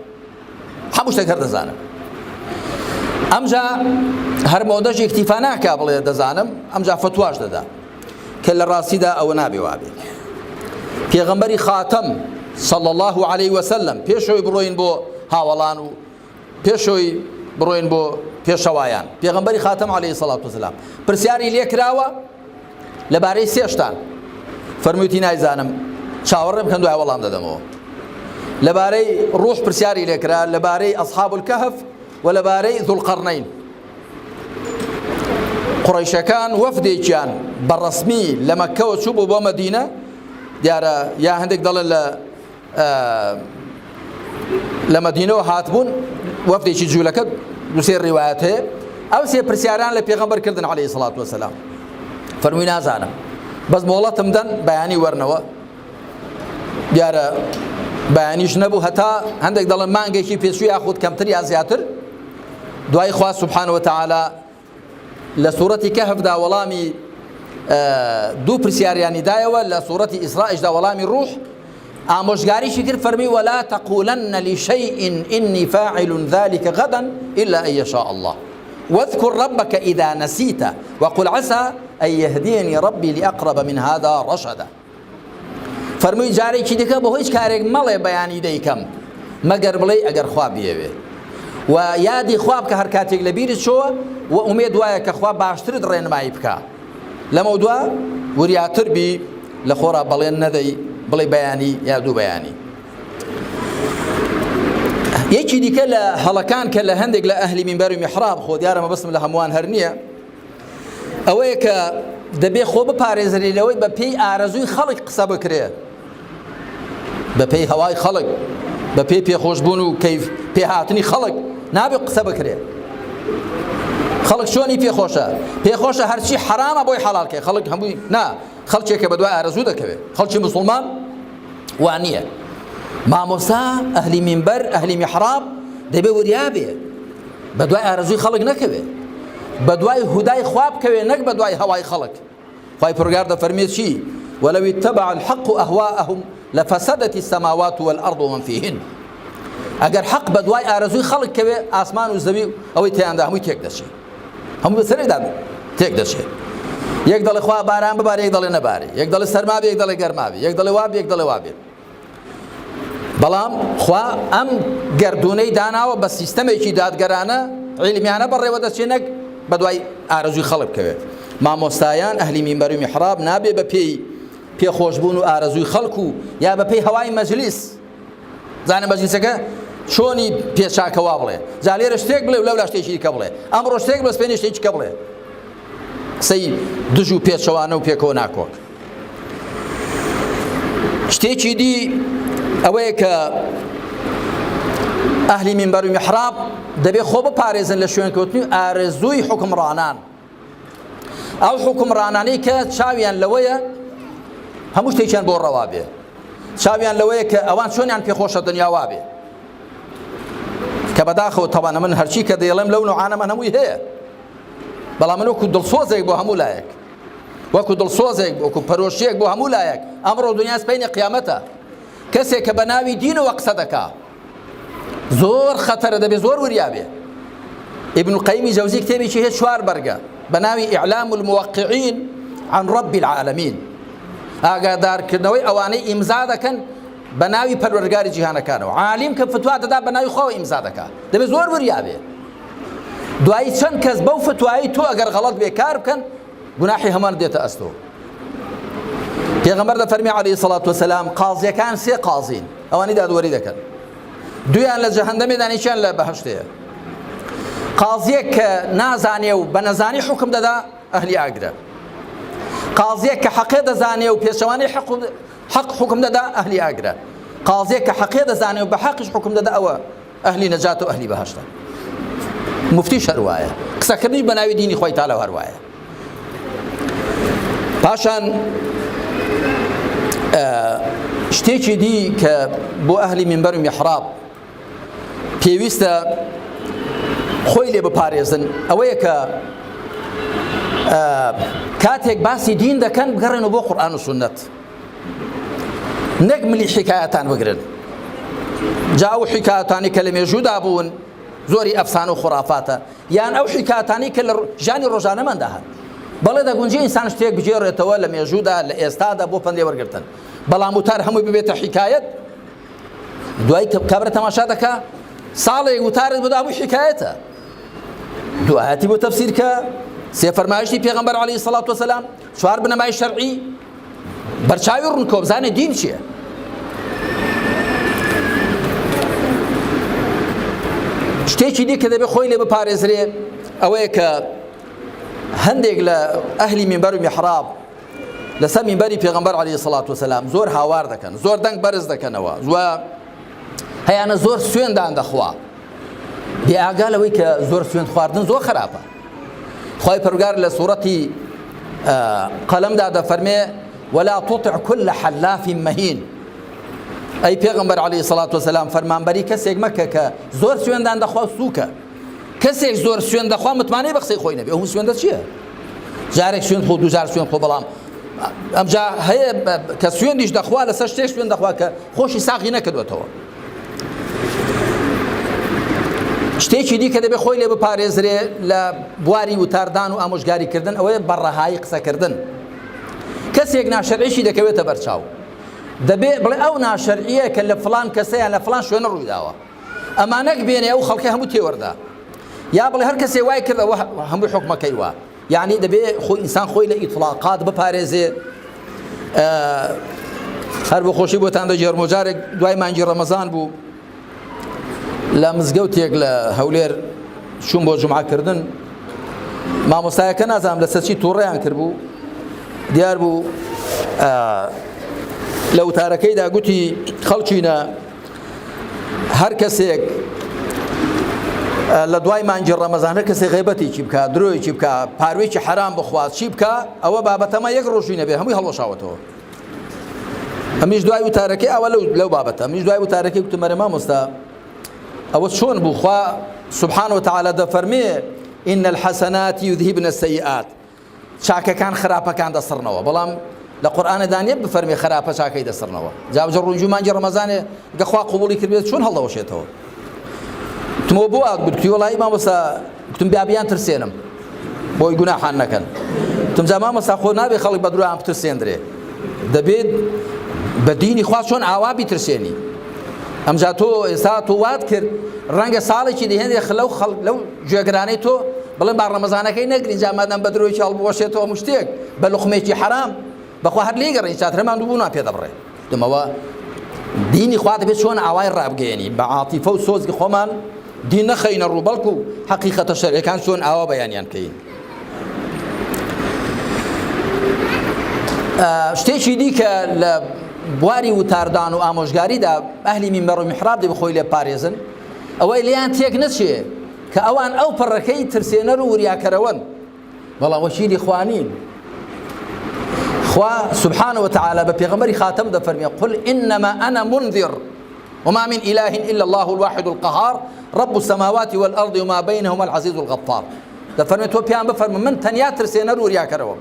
هەموو شتێک هەر دەزانم. ئەمجا هەر مۆدەژ ئیکتیفا ناکا بڵێ دەزانم، ئەمجا فتواش دەدا کە لە ڕاستیدا ئەوە نابێ وابێ. پێغەمبەری خاتەم صلی الله عليه وسلم پێشەوەی بڕۆین بۆ هاوڵان و پێشەوەی بڕۆین بۆ پێشەوایان، پێغەمبەری خاتەم عليه الصلاة والسلام پرسیاری لێ کراوە لەبارەی سێ شتان، فەرموویەتی نایزانم، چاوەڕێ بکەن دوای وەڵام دەدەمەوە. لەبارەی ڕوح پرسیاری لێ کرا، لەبارەی ئەصحاب الکەهف و لەبارەی ذوالقەرنەین. قوڕەیشەکان وەفدێکیان بەڕەسمی لە مەککەوە چوو بوو بۆ مەدینە، دیارە یا هەندێک دەڵێن لە مەدینەوە هاتبوون، وەفدێکی جوولەکە دووسێ ڕیوایەت هەیە، ئەو سێ پرسیاران لە پێغەمبەر کردن عليه الصلاة والسلام. فەرمووی نازانم، بەس مۆڵەتم دەن بەیانی وەرنەوە. دیارە بەیانیش نەبوو، هەتا هەندێک دەڵێن مانگێکی پێچوو یاخود کەمتر یا زیاتر. دوای خوا سبحانه وتعالى لە سوورەتی کەهفدا وەڵامی دوو پرسیاریانی دایەوە، لە سوورەتی ئیسرائیشدا وەڵامی ڕوح ئامۆژگاریشی کرد، فەرمی ولا تقولن لشيء إني فاعل ذلك غدا إلا أن يشاء الله واذكر ربك إذا نسيت وقل عسى أن يهديني ربي لأقرب من هذا رشدا. فەرمووی جارێکی دیکە بە هیچ کارێک مەڵێ بەیانی دەیکەم مەگەر بڵێ ئەگەر خوا بیەوێ، و یادی خوا بکە هەر کاتێک لە بیرت چۆوە و ئومێد وایە کە خوا باشترت ڕێنمایی بکە. لەمە دووە وریاتر بی لە خۆرا بەڵێن نەدەی بڵێ بەیانی یا دوو بەیانی. یەکی دیکە لە هەڵەکان کە لە هەندێک لە ئەهلی مینبەر و میحراب، خۆ دیارە مەبەستم لە هەمووان هەر نییە، ئەوەیە کە دەبێ خۆ بپارێزری لەوەی بە پێی ئارەزووی خەڵک قسە بکرێ، بە پێی هەوای خەڵک، بە پێی پێخۆشبوون و کەیف پێهاتنی خەڵک نابێ قسە بکرێ. خەڵک چۆنی پێخۆشە هەرچی حرامە بۆی حەڵالکێ، خەڵک هەمووی نا، خەڵکێکە بە دوای ئارەزوو دەکەوێت، خەڵکی موسڵمان وان نییە. مامۆستا ئەهلی مینبەر ئەهلی میحراب دەبێ وریابێ بە دوای ئارەزووی خەڵک نەکەوێت، بە دوای هودای خوا بکەوێ، نەک بە دوای هەوای خەڵک. خوای پروردگار دەفەرمێت چی؟ ولو اتبع الحق أهواءهم لفسدت السماوات والأرض ومن فيهن. ئەگەر حەق بە دوای ئارەزووی خەڵک کەوێ، ئاسمان و زەوی ئەوەی تێیاندا هەمووی تێک دەچێت، هەموو بەسەرێدا تێک دەچێت. یەک دەڵێ خوا باران ببارێ، یەک دەڵێ نەبارێ، یەک دەڵێ سەرما بێ، یەک دەڵێ گەرما بێ، یەک دەڵێ وا بێ، یەک دەڵێ وا بێ. بەڵام خوا ئەم گەردونەی داناوە بە سیستەمێکی دادگەرانە عیلمیانە بەڕێوە دەچێنەک بە دوای ئارەزووی خەڵک بکەوێت. مامۆستایان ئەهلی مینبەر و میحراب نابێ بە پێی پێخۆشبوون و ئارەزووی خەڵک و یا بە پێی هەوای مەجلیس، زانە مەجلیسەکە چۆنی پێچاکەوا بڵێ، جا لێرە شتێک بڵێ و لەولا شتێکی دیکە بڵێ، ئەمڕۆ شتێک بڵێ سبەینێ شتێکی کە بڵێ، قسەی دژ و پێچەوانە و پێکەوە ناکۆک. شتێکی دی ئەوەیە کە ئەهلی مینبەر و میحراب دەبێ خۆ بپارێزن لە شوێنکەوتنی ئارەزووی حوکمڕانان، ئەو حوکمڕانانەی کە چاویان لەوەیە هەموو شتێکیان بۆ ڕەوا بێ، چاویان لەوەیە کە ئەوان چۆنیان پێخۆشە دنیاوا بێ، کە بەداخەوە تەوانە من هەرچی کە دەیڵێم لەو نوعانە من هەمووی هەیە، بەڵام من وەکو دڵسۆزێک بۆ هەموو لایەک، وەکو دڵسۆزێک وەکو پەرۆشیەک بۆ هەموو لایەک. ئەمڕۆ دنیا سپەینی قیامەتە، کەسێک کە بە ناوی دینەوە قسە دەکا زۆر خەتەرە، دەبێ زۆر وریابێ. ابن القیم جەوزی کتێبێکی هەیە 4 بەرگە بە ناوی ئیعلام الموقعین عن رب العالمین، ئاگادارکردنەوەی ئەوانەی ئیمزا دەکەن بە ناوی پەروەردگاری جیهانەکانەوە. عالیم کە فتوا دەدا بە ناوی خۆی ئیمزا دەکات، دەبێت زۆر وریابێ. دوایی چەند کەس بەو فتوایی تۆ ئەگەر غەڵەت بێکار بکەن، گوناحی هەمان دێتە ئەستۆ. پێغەمبەر دەفەرمی عەلەیهی سەڵات وەسەلام قازیەکان 3 قازین، ئەوانەی دادوەری دەکەن. دویان لە جەهەندەمێ دانیشیان لە بەهەشتەیە قازیەک کە نازانێ و بە نەزانی حکم دەدا ئەهلی ئاگرە قازیەک کە حەقێ دەزانێ و پێشەوانەی حەق حکم دەدا ئەهلی ئاگرە قازیەک کە حەقێ دەزانێ و بە حەقیش حکم دەدا ئەوە ئەهلی نەجات و ئەهلی بەهەشتە مفتیش هەروایە قسەکردنیش بە ناوی دینی خۆی تاالە هەروایە پاشان شتێکی دی کە بۆ ئەهلی منبەر و میحراب پێویستە خۆی لێ بپارێزن ئەوەیە کە کاتێک باسی دین دەکەن بگەڕێنەوە بۆ قورئان و سونەت نەک ملی حکایەتان بگرن جا ئەو حکایەتانی کە لە مێژوودا بوون زۆری ئەفسانە و خوڕافاتە یان ئەو حکایەتانی کە لە ژیانی ڕۆژانەماندا هەن بەڵێ دەگونجێ ئینسان شتێک بجێڕێتەوە لە مێژوودا لە ئێستادا بۆ پەندێ وەرگرتن بەڵام وتار هەمووی ببێتە حکایەت دوای کابرا تەماشا دەکا ساڵێک وتارت بۆ هەمووی حکایەتە دوایەتی بۆ تەفسیر کە سێ فەرمایشتی پێغەمبەر عەلەیهی سەڵات وەسەلام چوار بنەمای شەرعی بەرچاوی ڕوونکۆ بزانێ دین چییە شتێکی دی کە دەبێت خۆی لێ بپارێزرێ ئەوەیە کە هەندێک لە ئەهلی منبەر و میحراب لەسەر منبەری پێغەمبەر عەلەیهی سەڵات وەسەلام زۆر هاوار دەکەن زۆر دەنگ بەرز دەکەنەوە هەیانە زۆر سوێندان دەخوا بێئاگا لەوەی کە زۆر سوێند خواردن زۆر خراپە خۆی پەروەردگار لە سوورەتی قەلەمدا دەفەرمێ ولا تطع كل حلاف مهين ئەی پێغەمبەر عەلەیهی سەڵات وەسەلام فەرمانبەری کەسێک مەکە کە زۆر سوێندان دەخوا سووکە کەسێک زۆر سوێند دەخوا متمانەی بە قسەی خۆی نەبێ ئەو سوێندە چییە جارێک سوێند خۆ دووجار سوێند خۆ بەڵام ئەمجا هەیە کە سوێندیش دەخوا لەسەر شتێک سوێند دەخوا کە خۆشی ساقی نەکردوێتەوە شتێکی دی کە دەبێت خۆی لێ بپارێزرێ لە بواری وتاردان و ئامۆژگاریکردن ئەوەیە بەڕەهایی قسەکردن کەسێک ناشەرعیشی دەکەوێتە بەرچاو دەبێت بڵێ ئەو ناشەرعیە کە لە فڵان کەسەیان لە فڵان شوێنە ڕوویداوە ئەمانەک بێنێ ئەو خەڵکی هەموو تێوەردا یا بڵێ هەر کەسێ وای کردەوە هەمووی حکمەکەی وە یعنی دەبێت خۆی ئینسان خۆی لە ئیطلاقات بپارێزێ هەر بۆ خۆشی بۆتان دەجێڕم و جارێک دوای مانگی ڕەمەزان بوو لە مزگەوتێک لە هەولێر چوون بۆ جومعەکردن مامۆستایەکە نازانم لەسەر چی تووڕێیان کردبوو دیار بوو لە وتارەکەیدا گوتی خەڵکینە هەر کەسێک لە دوای مانگی ڕەمەزان هەر کەسێک غیبەتێکی بکە درۆیەکی بکە پاروێکی حرام بخوات چی بکە ئەوە بابەتەمە یەک ڕۆژی نەبێ هەمووی هەڵوەشاوەتەوە ئەمیش دوای وتارەکەی ئەوە لەو بابەتە ئەمیش دوای وتارەکەی گوتم مەرە مامۆستا ئەوە چۆن بوو خوا سبحانه وتعالى دەفەرمێ إن الحسنات يذهبن السيئات چاکەکان خراپەکان دەسڕنەوە بەڵام لە قورئانەدا نییە بفەرمێ خراپە چاکەی دەسڕنەوە جابجە ڕوونجی مانگی ڕەمەزانێ گەخوا قبوڵی کردبێت چۆن هەڵدەوەشێتەوە تمەوە بۆ ئاگوتی وەڵی مامۆستا گوتم بیان ترسێنم بۆی گوناحان نەکەن گوتم جا مامۆستا خۆ نابێ خەڵک بە درویان بترسێندرێ دەبێت بە دینی خوا چۆن ئاوا بیترسێنی ئەمجا تۆ ئێستا تۆ وات کرد ڕەنگە ساڵێکی دەهێنێ لەو گوێگرانەی تۆ بڵێن با ڕەمەزانەکەی نەگرین جا مادام بە درۆیی هەڵبوەشێتەوە شتێک بە لوقمێکی حرام بەخوا هەر لێگەڕین چاترەمان دووبوونا پێ دەبڕێ دمەوە دینی خوا دەبێت چۆن ئاوای ڕابگەێنی بە عاتیفە و سۆزگی خۆمان دین نەخەینە ڕوو بەڵکو حەقیقەتە شەرعیەکان چۆن ئاوا بەیانیان بکەین شتێکی دی کە لە بواری وتاردان و ئامۆژگاریدا ئەهلی منبەر و میحراب دەبێت خۆی لێ بپارێزن ئەوەی لێیان تێک نەچێ کە ئەوان ئەو پەڕەکەی ترسێنەر و وریاکەرەوەن بەڵام وەشیری خوانین خوا سبحانه وتعالى بپیغمبری خاتم دەفەرمێ قل إنما أنا منذر وما من إله إلا الله الواحد القهار رب السماوات والأرض وما بينهما العزيز الغفار دەفەرمێ تۆ پیان بفەرمە من تەنیا ترسێنەر و وریاکەرەوە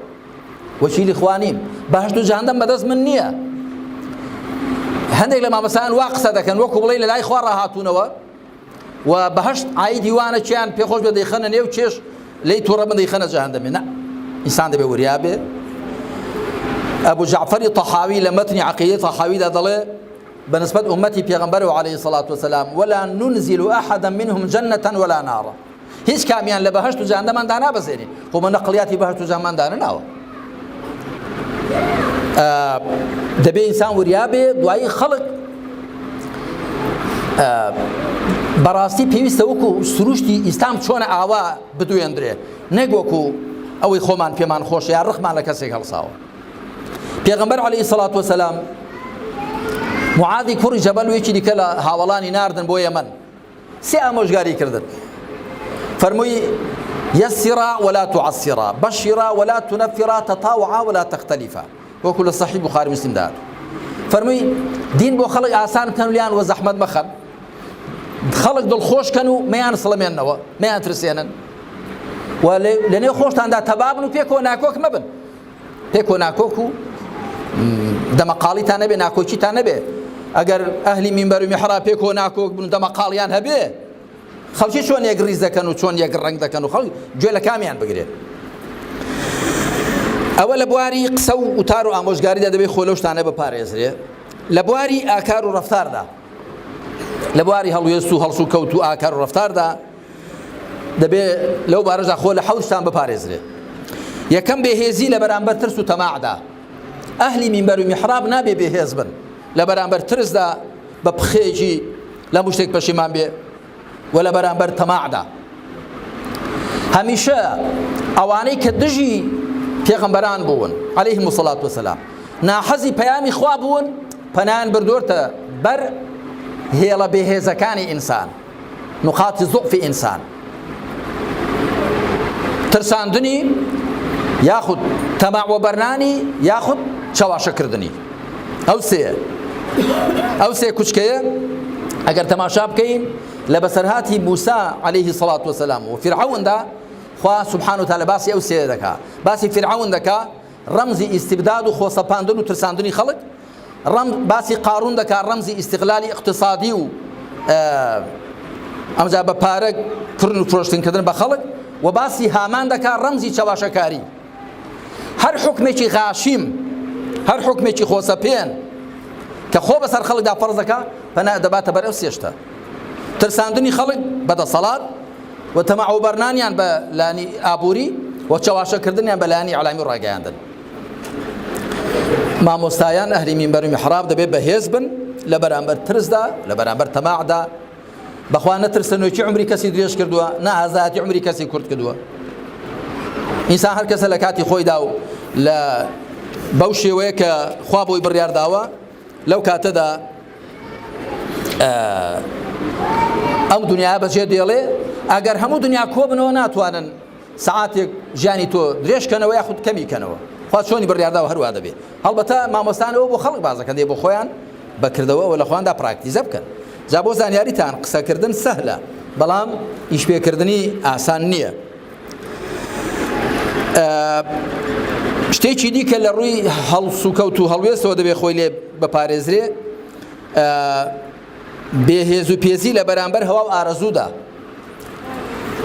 وەشیری خوانیم بەهەشت و جەهەنەم بەدەست من نییە هەندێک لە مامەسایان وا قسە دەکەن وەکو بڵێ لە لای خوا ڕاهاتوونەوە و بەهەشت عایدی وانە چیان پێخۆش بێ دەیخەنە نێو چێش لی تووڕە بن دەیخەنە جەهەنەمێ نە ئینسان دەبێ وریا بێ أبو جعفر الطحاوي لمتن عقيدة طحاوي ده ضله بنسبة أمتي بيغمبره عليه الصلاة والسلام ولا ننزل أحدا منهم جنة ولا نارا هیچ کامیان لە بەهەشت و جەهەنەمان دا نابەزێنین خۆ من نەقڵیاتی بەهەشت و جەهەنەمان دا نەناوە دەبێ ئینسان وریا بێ دوایی خەڵک بەڕاستی پێویستە وەکو سروشتی ئیسلام چۆنە ئاوا بدوێندرێ نەک وەکو ئەوەی خۆمان پێمان خۆشە یا ڕخمان لە کەسێک هەڵساوە. پێغەمبەر عەلەیهی سەڵات وەسەلام معادی کوڕی جەبەل و یەکی دیکە لە هاوڵانی ناردن بۆ یەمەن سێ ئامۆژگاری کردن فەرمووی يسرا ولا تعسرا بشرا ولا تنفرا تطاوعا ولا تختلفا وەکو لە صحیح بوخاری مسلم دار فەرمووی دین بۆ خەڵک ئاسان بکەن لیان وە زەحمەت مەخەن خەڵک دڵخۆشکەن و مەیان سڵەمێننەوە مەیان ترسێنن و لەنێو خۆشتاندا تەبابن و پێکۆ ناکۆک مەبن پێکۆ ناکۆک و دەمەقاڵیتان نەبێ ناکۆکیتان نەبێ ئەگەر ئەهلی مینبەر و میحراب پێکۆ ناکۆک بن دەمەقاڵیان هەبێ خەڵکی چۆن یەک ڕیز دەکەن و چۆن یەک ڕەنگ دەکەن و خەڵک گوێ لە کامیان بگرێت. ئەوە لە بواری قسە و وتار و ئامۆژگاریدا دەبێت خۆ لەو شتانە بپارێزرێ. لە بواری ئاکار و ڕەفتاردا لە بواری هەڵوێست و هەڵسو کەوت و ئاکار و ڕەفتاردا دەبێت لەو بارەژدا خۆ لە حەوت شتان بپارێزرێ. یەکەم بێهێزی لە بەرامبەر ترس و تەماعدا ئەهلی مینبەر و میحراب نابێ بێهێز بن لە بەرامبەر ترسدا بە پخێکی لە شتێک پەشیمان بێ و لە بەرامبەر تەماعدا هەمیشە ئەوانەی کە دژی پێغەمبەران بوون عەلەیهیمو سەڵات وەسەلام ناحەزی پەیامی خوا بوون پەنایان بردووەتە بەر هێڵە بێهێزەکانی ئینسان نقاتی ضعفی ئینسان ترساندنی یاخود تەماع وەبەرنانی یاخود چاواشەکردنی ئەو سێ کوچکەیە ئەگەر تەماشا بکەین لە بەسەرهاتی موسا عەلەیهی سەڵات وەسەلام و فیرعەوندا خوا سبحانه وتعالى باسی ئەو سێ دەکا باسی فیرعەون دەکا ڕەمزی ئیستیبداد و خۆسەپاندن و ترساندنی خەڵک باسی قارون دەکا ڕەمزی ئیستیغلالی اقتصادی و ئەمجا بە پارە کردن و فرۆشتنکردن بە خەڵک و باسی هامان دەکا ڕەمزی چاواشەکاری هەر حکمێکی غاشیم هەر حکمێکی خۆسەپێن کە خۆ بەسەر خەڵکدا فەرز دەکا پەنا دەباتە بەر ئەو سێشتە ترساندنی خەڵک بەدەسەڵات و تەماع وەبەرنانیان بە لانی ئابووری و چاواشەکردنیان بە لایانی عەلامی و ڕاگەیاندن. مامۆستایان ئەهلی مینبەر و میحراب دەبێت بەهێز بن لە بەرامبەر ترسدا لە بەرامبەر تەماعدا بەخوا نەترسنەوەکی عمری کەسی درێژ کردووە نە ئازادی عمری کەسی کورت کردووە. ئینسان هەر کەسە لە کاتی خۆیدا و لە بەو شێوەیە کە خوا بۆی بڕیارداوە لەو کاتەدا ئەم دنیا بەجێ دێڵێ ئەگەر هەموو دنیا کۆ بنەوە ناتوانن سەعاتێک ژیانی تۆ درێژکەنەوە یاخود کەمیکەنەوە خوا چۆنی بڕیارداوە هەروە دەبێت. هەڵبەتە مامۆستانەوە بۆ خەڵک بازەکەن دێ بۆ خۆیان بەکردەوە لە خواندا پراکتیزە بکەن. جا بۆ زانیاریتان قسەکردن سەهلە بەڵام ئیشپێکردنی ئاسان نییە. شتێکی دیکە لە ڕووی هەڵسوکەوت و هەڵوێستەوە دەبێت خۆی لێ بپارێزرێ بێهێز و پێزی لە بەرامبەر هەوا و ئارەزوودا.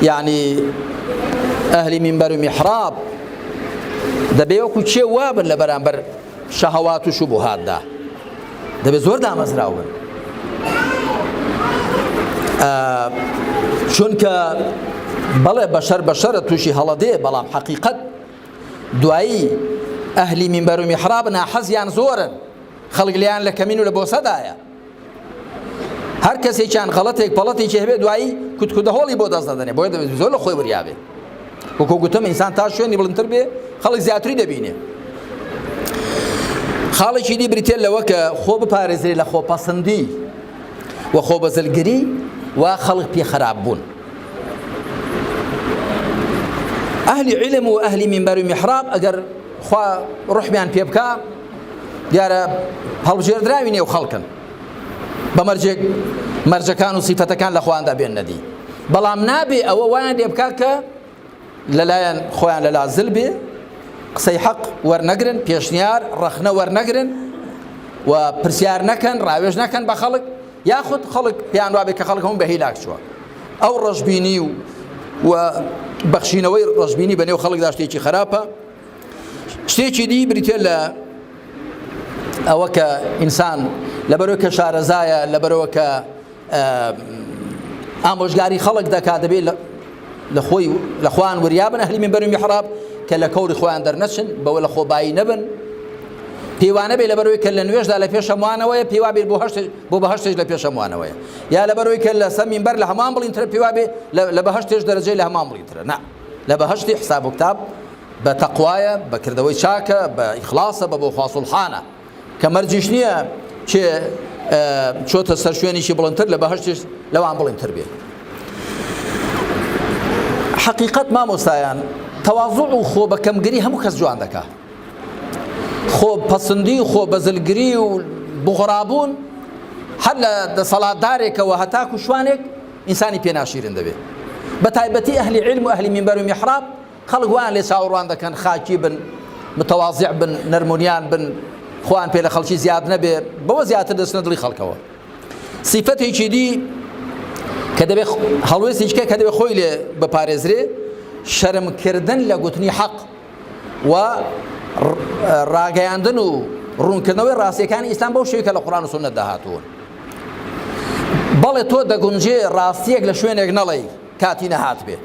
یعنی ئەهلی مینبەر و میحراب دەبێت وەکو چێ وابن لە بەرامبەر شەهەوات و شوبوهاتدا دەبێت زۆر دامەزراو بن چونکە بەڵێ بەشەرە تووشی هەڵەدێ بەڵام حەقیقەت دوایی ئەهلی مینبەر و میحراب ناحەزیان زۆرن خەڵک لیان لە کەمین و لە بۆسەدایە هەر کەسێکیان غەڵەتێک پەڵەتێکی هەبێت دوایی کوتکوتە هۆڵی بۆ دەست دەدەنێ بۆیە دەبێت زۆر لە خۆی وریابێ وەکو گوتم ئینسان تا شوێنی بڵندتر بێ خەڵک زیاتری دەبینێ. خاڵێکی دی بریتێت لەوە کە خۆ بپارێزرێ لە خۆپەسەندی و خۆبەزلگری و خەڵک پێ خراپ بوون. ئەهلی عیلم و ئەهلی مینبەر و میحراب ئەگەر خوا ڕوحمیان پێ بکا دیارە هەڵبژێردراوی نێو خەڵکن بە مەرجەکان و سیفەتەکان لە خواندا بێن نەدی بەڵام نابێ ئەوە وایان لێ بکا کە لەلایەن خۆیان لەلا زل بێ قسەی حەق وەرنەگرن پێشنیار ڕەخنە وەرنەگرن و پرسیار نەکەن ڕاوێژ نەکەن بە خەڵک یاخود خەڵک پێیان وابێت کە خەڵک هەموو بە هیلاک چووە. ئەو ڕەشبینی و بەخشینەوەی ڕەشبینی بەنێو خەڵکدا شتێکی خراپە. شتێکی دی بریتێ لە ئەوە کە ئینسان لەبەرەوە کە شارەزایە لەبەرەوە کە ئامۆژگاری خەڵک دەکات دەبێت لە خۆی لە خوان وریابن ئەهلی مینبەر و میحراب کە لە کەوری خۆیان دەرنەچن بەوە لە خۆبایی نەبن پێوانە بێ لەبەرەوەی کە لە نوێژدا لە پێشەموانەوەیە پێوا بێت بۆ بەهەشتێش لە پێشەموانەوەیە، یا لەبەرەوەی کە لە سەر مینبەر لە هەمان بڵینترە پێوا بێ لە بەهەشتێش دەرەجەی لە هەمان بڵینترە. نا، لە بەهەشتی حساب و کتاب بە تەقوایە، بە کردەوەی چاکە، بە ئیخلاسە، بە بۆ خوا سوڵحانە، کە مەرجیش نییە چێ چۆتە سەر شوێنیشی بڵندتر لە بەهەشتیش لەوان بڵندتر بێ. حقیقەت مامۆستایان تەواضوع و خۆ بە کەمگری هەموو کەس جوان دەکا. خۆ پەسەندی و خۆ بەزلگری و بغڕابوون هەر لە دەسەڵاتدارێکەوە هەتاکو شوانێک ئینسانی پێناشیرن دەبێت. بە تایبەتی ئەهلی علم و ئەهلی مینبەر و میحراب خەڵک وان لێ چاوەڕوان دەکەن، خاکی بن، متەواضع بن، نەرمونیان بن، خوان پێ لە خەڵکی زیاد نەبێ، بەوە زیاتر دەچنە دڵی خەڵکەوە. سیفەتێکی دی کە دەبێت هەڵوێستێکە کە دەبێت خۆی لێ بپارێزرێ، شەرمکردن لە گوتنی حەق و ڕاگەیاندن و ڕوونکردنەوەی ڕاستیەکانی ئیسلام بەو شێوەیە کە لە قورئان و سوننەت داهاتوون. بەڵێ تۆ دەگونجێ ڕاستیەک لە شوێنێک نەڵێی کاتی نەهات بێ،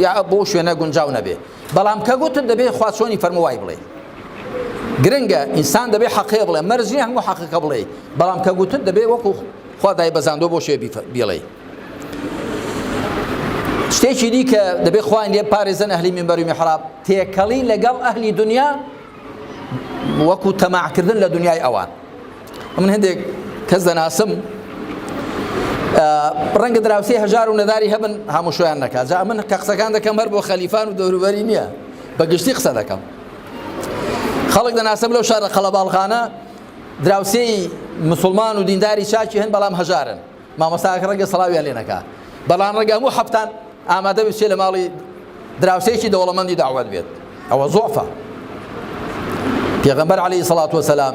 یا بۆ شوێنە گونجاو نەبێ، بەڵام کە گوتت دەبێت خوا چۆنی فەرمووای بڵێ. گرنگە ئینسان دەبێت حەقێ بڵێ، مەرجی هەموو حەقەکە بڵێ، بەڵام کە گوتت دەبێت وەکو خوا دای بەزاندۆ بۆ شوێ بڵێ. شتێکی دی کە دەبێت خوان لێ پارێزن ئەهلی مینبەر و میحراب، تێکەڵی لەگەڵ ئەهلی دنیا وەکو تەماعکردن لە دنیای ئەوان. من هەندێک کەس دەناسم ڕەنگە دراوسێ هەژار و نەداری هەبن هەموو شویان نەکات، جا من کە قسەکان دەکەم هەر بۆ خەلیفان و دەوروبەری نییە، بەگشتی قسە دەکەم. خەڵک دەناسم لەو شارە قەڵەباڵخانە دراوسێی مسلمان و دینداری چاکی هەن، بەڵام هەژارن، مامۆستاکە ڕەنگە سەڵاویان لێ نەکات، بەڵام ڕەنگە هەموو هەفتان ئامادە بچێ لە ماڵی دراوسێکی دەوڵەمەندی داوات بێت. ئەوە زۆعفە. پێغەمبەر عەلەیهی سەڵات وەسەلام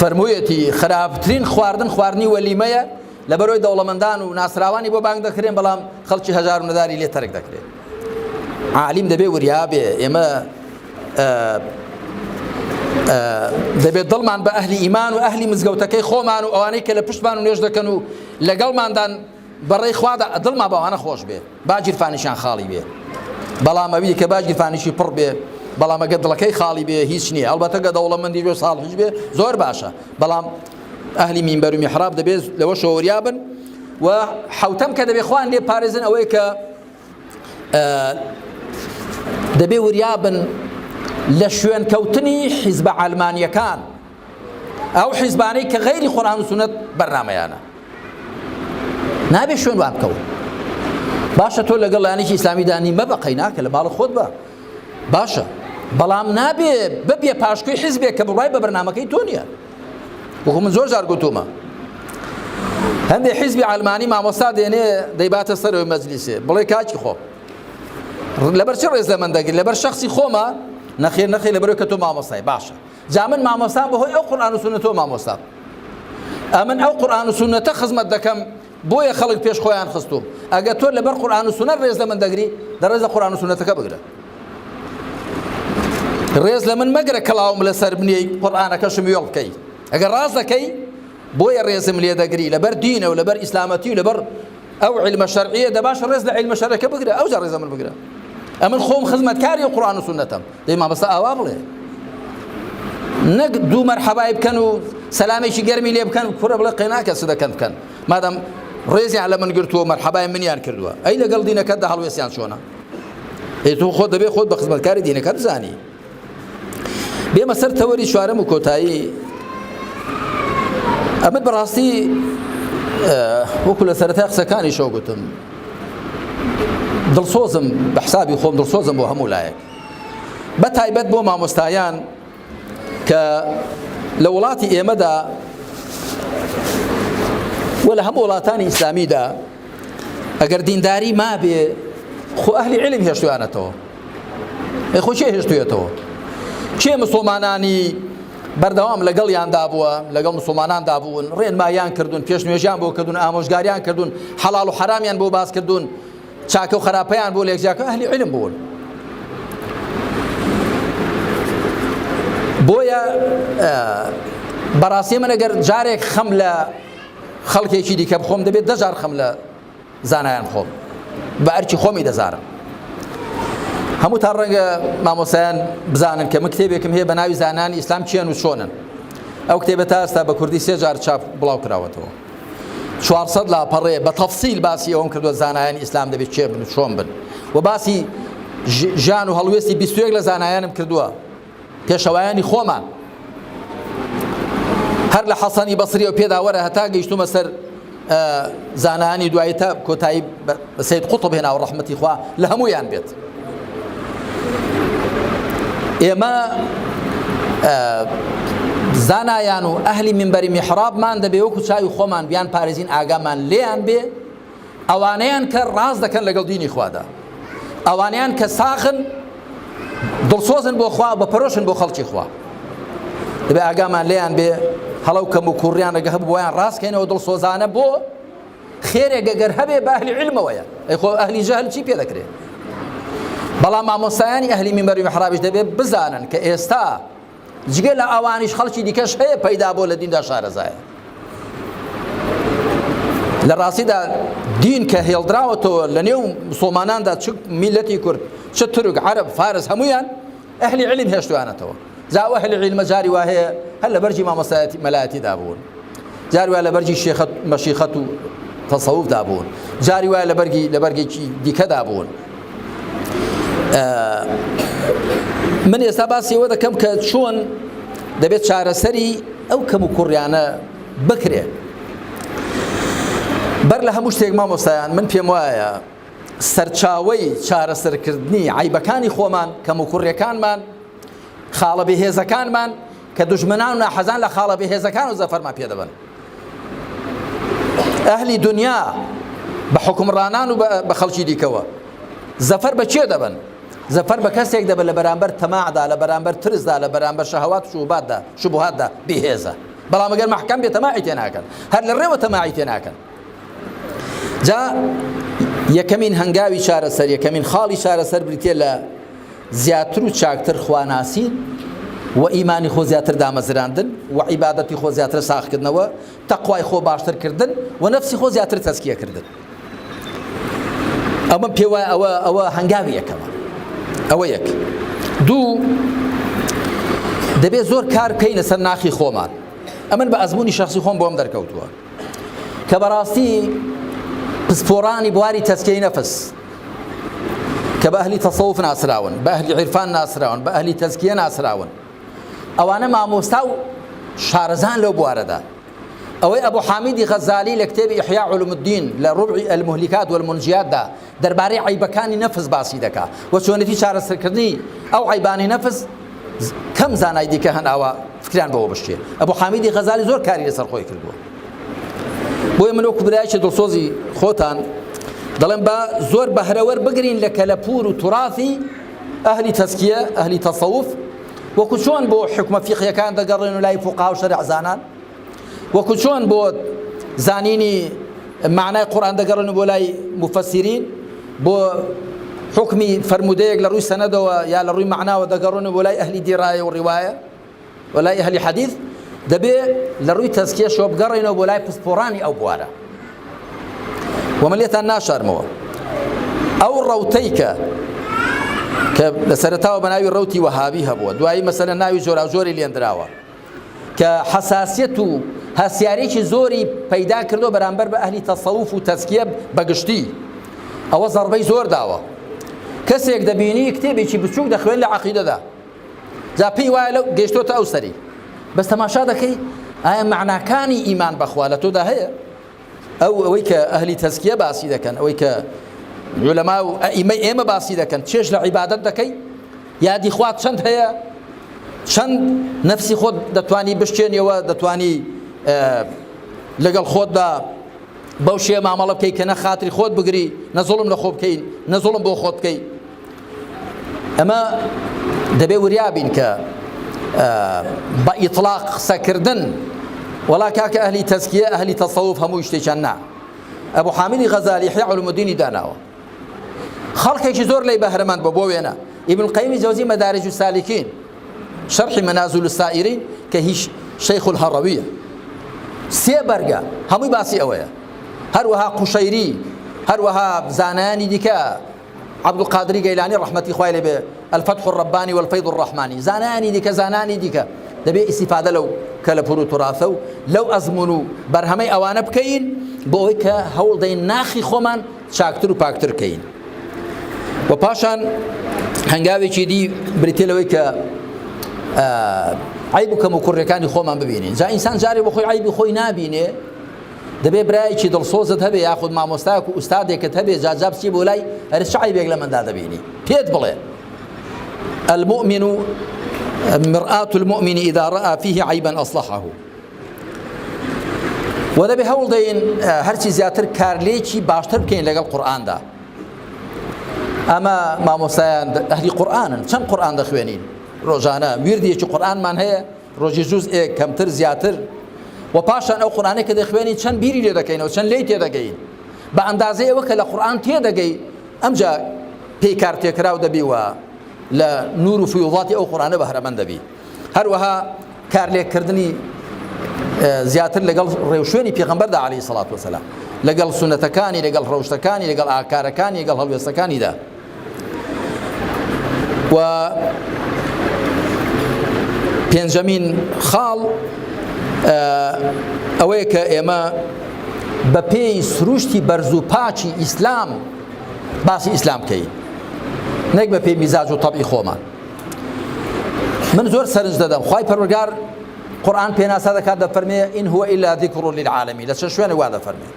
فەرموویەتی خراپترین خواردن خواردنی وەلیمەیە، لەبەرەوەی دەوڵەمەندان و ناسراوانی بۆ بانگ دەکرێن، بەڵام خەڵکی هەژار و نەداری لێ تەرک دەکرێت. عالیم دەبێ وریا بێ، ئێمە دەبێت دڵمان بە ئەهلی ئیمان و ئەهلی مزگەوتەکەی خۆمان و ئەوانەی کە لە پشتمان و نوێژ دەکەن و لەگەڵماندان بەڕێی خوادا دڵمان بەوانە خۆش بێ، باگیرفانیشان خاڵی بێ. بەڵام ئەوی کە باگیرفانیشی پڕ بێ، بەڵام ئەگە دڵەکەی خاڵی بێ هیچ نییە. ئەڵبەتە کە دەوڵەمەندی بێ ساڵحش بێ زۆر باشە، بەڵام ئەهلی مینبەر و میحراب دەبێت لەوە شەوەریا بن. و حەوتەم کە دەبێت خوان لێ پارێزن ئەوەی کە دەبێ وریا بن لە شوێن کەوتنی حیزبە عەلمانیەکان، ئەو حیزبانەی کە غەیری قورئان و سونەت بەرنامەیانە، نابێ شوێن وان بکەون. باشە تۆ لەگەڵ لایەنێکی ئیسلامی دانی مەبەقەی ناکە لە ماڵە خۆت بە، باشە، بەڵام نابێ ببێ پاشکوی حیزبێک کە بڕای بە بەرنامەکەی تۆ نییە. وەکو من زۆر جار گوتومە، هەندێک حیزبی عەلمانی مامۆستا دێنێ دەیباتە سەرەوەی مەجلیسێ، بڵێ کاکی خۆ لەبەر چی ڕێز لە من دەگرێت؟ لەبەر شەخصی خۆمە؟ نەخێر نەخێر، لەبەرەوەی کە تۆ مامۆستای. باشە، جا من مامۆستام بەهۆی ئەو قورئان و سونەت تۆ مامۆستام، ئەمن ئەو قورئان و سونەتە خزمەت دەکەم، بۆیە خەڵک پێش خۆیان خستوم. ئەگە تۆ لەبەر قورئان و سونەت ڕێز لە من دەگری، دەڕێز لە قورئان و سونەتەکە بگرە، ڕێز لە من مەگرە کەڵاوم لەسەر بنێی قورئانەکەشم وێڵ بکەی. ئەگەر ڕاست دەکەی بۆیە ڕێزم لێ دەگری، لەبەر دینە و لەبەر ئیسلامەتی و لەبەر ئەو عیلمە شەرعیە، دەباشە ڕێز لە عیلمە شەرعیەکە بگرە، ئەوجا ڕێزە من بگرە. ئەمن خۆم خزمەتکاری قورئان و سونەتم، دەی مامۆستا ئاوا بڵێ، نەک دوو مەرحەبای بکەن و سەلامێکی گەرمی لێ بکەن، کوڕە بڵێ قەیناکە س دەکەن بکەن، مادام ڕێزیان لە من گرتووە مەرحەبای منیان کردووە. ئەی لەگەڵ دینەکەتدا هەڵوێستیان چۆنە؟ ئەی تۆ خۆت دەبێت خۆت بە خزمەتکاری دینەکەت بزانی. بێمە سەر تەوەری چوارەم و کۆتایی. ئەمە بەڕاستی وەکو لە سەرەتای قسەکانی شەو گوتم، دڵسۆزم بە حسابی خۆم دڵسۆزم بۆ هەموو لایەک، بە تایبەت بۆ مامۆستایان کە لە وڵاتی ئێمەدا و لە هەموو وڵاتانی ئیسلامیدا ئەگەر دینداری مابێ، خۆ ئەهلی عیلم هێشتویانەتەوە. خۆ چێ هێشتوێتەوە؟ چێ مسلمانانی بەردەوام لەگەڵیاندا بووە، لەگەڵ مسلماناندا بوون، ڕێنمایان کردوون، پێشنوێژیان بۆ کردوون، ئامۆژگاریان کردوون، حەڵاڵ و حەرامیان بۆ باس کردوون، چاکە و خراپەیان بۆ لێکجیاکە، ئەهلی عیلم بوون. بۆیە بەڕاستی من ئەگەر جارێک خەم لە خەڵکێکی دیکە بخۆم، دەبێت 10 جار خەم لە زانایان خۆم، بە ئەرکی خۆمی دەزارم. هەمووتان ڕەنگە مامۆسایان بزانن کە من کتێبێکم هەیە بە ناوی زانانی ئیسلام چیان و چۆنن. ئەو کتێبە تا ئێستا بە کوردی 3 جار چاپ بڵاو کراوەتەوە. 400 لاپەڕێ بە تەفسیل باسی ئەوم کردووە زانایانی ئیسلام دەبێت چێ بن و چۆن بن. و باسی ژیان و هەڵوێستی 21 لە زانایانم کردووە، پێشەوایانی خۆمان. هەر لە حەسەنی بەسری و پێداوەرە هەتا گەیشتومە سەر زانایانی دوایی تا کۆتایی بە سەید قوتب هێنا و ڕەحمەتی خوا لە هەموویان بێت. ئێمە زانایان و ئەهلی منبەری میحرابمان دەبێ وەکو چاوی خۆمان بیان پارێزین ئاگامان لێیان بێ، ئەوانەیان کە ڕاز دەکەن لەگەڵ دینی خوادا، ئەوانەیان کە ساخن دڵسۆزن بۆ خوا بە پەرۆشن بۆ خەڵکی خوا، دەبێ ئاگامان لێیان بێ. هەڵەو کەم و کوڕیان ڕەگە هەبوو بۆیان ڕاستکەینەوە دڵسۆزانە بۆ خێرێک گەر هەبێ بە ئەهلی علمەوەیە. ئەی خۆ ئەهلی جەهل چی پێ دەکرێت؟ بەڵام مامۆستایانی ئەهلی منبەری میحرابیش دەبێت بزانن کە ئێستا جگە لە ئەوانیش خەڵکی دیکەش هەیە پەیدا بۆ لە دیندا شارەزایە. لە ڕاستیدا دین کە هێڵدراوەتەوە لە نێو مسڵماناندا چ میلەتی کورد چ تورک عەرەب فارس هەموویان ئەهلی علم هێشتوانەتەوە. جا ئەهلی علمە جاری وا هەیە هەر لە بەرجی مامۆستایەتی مەلایەتیدا بوون، جاری وا لە بەرجی مەشیخەت و تەسەووفدا بوون، جاری وا لە بەرگێکی دیکەدا بوون. من ئێستا باسی ئەوە دەکەم کە چۆن دەبێت چارەسەری ئەو کەم و کوڕیانە بکرێ. بەر لە هەموو شتێک مامۆستایان من پێم وایە سەرچاوەی چارەسەرکردنی عیبەکانی خۆمان کەم و کوڕیەکانمان خاڵە بێهێزەکانمان کە دوژمنان و ناحەزان لە خاڵە بێهێزەکان و زەفەرمان پێ دەبن. ئەهلی دنیا بە حکمڕانان و بە خەڵکی دیکەوە زەفەر بە چێ دەبن؟ زەفەر بە کەسێک دەبن لە بەرامبەر تەماعدا، لە بەرامبەر ترسدا، لە بەرامبەر شەهەوات و شوبهاتدا بێهێزە. بەڵام ئەگەر مەحکەم بێ تەماعی تێ ناکەن، هەر لە ڕێوە تەماعی تێ ناکەن. جا یەکەمین هەنگاوی چارەسەر، یەکەمین خاڵی چارەسەر بریتێ لە زیاتر و چاکتر خواناسین و ئیمانی خۆ زیاتر دامەزراندن و عیبادەتی خۆ زیاتر ساختکردنەوە، تەقوای خۆ باشترکردن و نەفسی خۆ زیاتر تەزکیەکردن. ئەمە پێ وایە ئەوە هەنگاوی یەکەمە. ئەوە یەک. دوو، دەبێت زۆر کار بکەینە سەر ناخی خۆمان. ئەمن بە ئەزموونی شەخسی خۆم بۆم دەرکەوتووە کە بەڕاستی پسپۆڕانی بواری تەزکیەی نەفس کە بە ئەهلی تەسەووف ناسراون، بە ئەهلی عیرفان ناسراون، بە ئەهلی تەزکیە ناسراون، ئەوانە مامۆستا و شارەزان لەو بوارەدا. ئەوەی ئەبوو حامیدی غەزالی لە کتێبی ئیحیا علوم الدین لە ڕبعی المهلیکات والمنجیاتدا دەربارەی عیبەکانی نەفس باسی دەکا و چۆنێتی چارەسەرکردنی ئەو عیبانی نەفس کەم زانای دیکە هەناوە فکریان بەوە بشتێ. ئەبوو حامیدی غەزالی زۆر کاری لەسەر خۆی کردووە. بۆیە من وەکو برایەکی دڵسۆزی خۆتان دەڵێم بە زۆر بەهرەوەر بگرین لە کەلەپور و توراثی ئەهلی تەزکیە، ئەهلی تەسەووف، وەکو چۆن بۆ حکمە فیقهیەکان دەگەڕێن و لای فوقها و شەرعزانان، وەکو چۆن بۆ زانینی معنای قورئان دەگەڕێن و بۆ لای مفەسیرین، بۆ حکمی فرمودەیەک لە ڕووی سەنەدەوە یا لە ڕووی معناوە دەگەڕێن و بۆ لای ئەهلی دیڕایە و ڕیوایە و لای ئەهلی حەدیث، دەبێ لە ڕووی تەزکیەشەوە بگەڕێنەوە بۆ لای پسپۆڕانی ئەو بوارە. ومە لێتان ناشارمەوە ئەو ڕەوتەی کە لە سەرەتاوە بە ناوی ڕەوتی وەهابی هەبووە، دوایی مەسەلەن ناوی جۆراوجۆری لێندراوە کە حەساسیەت و هەسیارێکی زۆری پەیدا کردو بەرامبەر بە ئەهلی تەسەووف و تەزکیە بەگشتی. ئەوە زەربەی زۆر داوە. کەسێک دەبینی کتێبێکی بچووک دەخوێن لە عەقیدەدا، جا پێی وایە لەو گەیشتۆتە ئەو سەری، بەس تەماشا دەکەی ئایا معناکانی ئیمان بەخوا لە تۆدا هەیە؟ ئەوەی کە ئەهلی تەزکیە باسی دەکەن، ئەوەی کە علەما و ئەئیمەی ئێمە باسی دەکەن، چێش لە عیبادەت دەکەی؟ یادی خوات چەند هەیە؟ چەند نەفسی خۆت دەتوانی بشتێنیەوە، دەتوانی لەگەڵ خۆتدا بەو شێوە مامەڵە بکەی کە نە خاتری خۆت بگری، نە زوڵم لە خۆ بکەین، نە زوڵم بۆ خۆت بکەی. ئەمە دەبێ وریابین کە بە ئیطلاق قسەکردن وەڵا کاکە ئەهلی تەزکیە ئەهلی تەسەووف هەمووی شتێکیان نا. ئەبوو حامیدی غەزالی ئیحیا علوم الدینی داناوە، خەڵکێکی زۆر لێی بەهرەمەند بۆ وێنە. ئیبن القەیمی جەوزی مەدارج السالکین شەرحی مەنازل السائرین کە هیچ شەیخ الهەڕەویە، 3 بەرگە هەمووی باسی ئەوەیە. هەروەها قوشەیری، هەروەها زانایانی دیکە عبد القادر جيلاني رحمتي خوالي به الفتح الرباني والفيض الرحماني زاناني ديك زاناني ديك دبي استفادة لو كالبورو تراثو لو أزمنوا برهمي أوانا بكين بويك هول دين ناخي خومن شاكتر وباكتر كين وباشان هنگاوي دي بريتيلويك عيبك مكركاني خومن ببينين جا إنسان جاري بخوي عيب خوي نابيني دبي براي شي دلسوزت هبي ياخذ مع مستاك واستاذك هبي جاب شي بولاي هرش عيب يقل من دادا بيني بيت بله المؤمن مرآة المؤمن إذا رأى فيه عيبا أصلحه وده بهول دين هرشي زياتر كارليشي باشتر بكين لقى القرآن ده أما ما مستايان أهلي قرآن شن قرآن ده خوانين روجانا ويردي شو قرآن من هي روجي جزء كمتر زياتر وباشان أو قرآن كده خوانين شن بيري ليه دكين وشن ليه تيه دكين بأندازة وكلا قرآن تيه دكين أمجا بيكارتي كراو دبي و لا نور فيوضات أو قرآن بهر من دبي هروها كارلي كردني زياتر لقال روشوني بيغمبر ده عليه الصلاة والسلام لقال سنة كاني لقال روشت كاني لقال آكار كاني لقال هلوست كاني ده و بينجامين خال أويك إما بپی سروشتی برزو پاچی اسلام باسی اسلام کی نک بپی مزاج و طبع خوما من زور سرنج دادم خواهی پروردگار قرآن پینا ساده کرده فرمیه این هو الا ذکر للعالمین لششوان واده فرمیه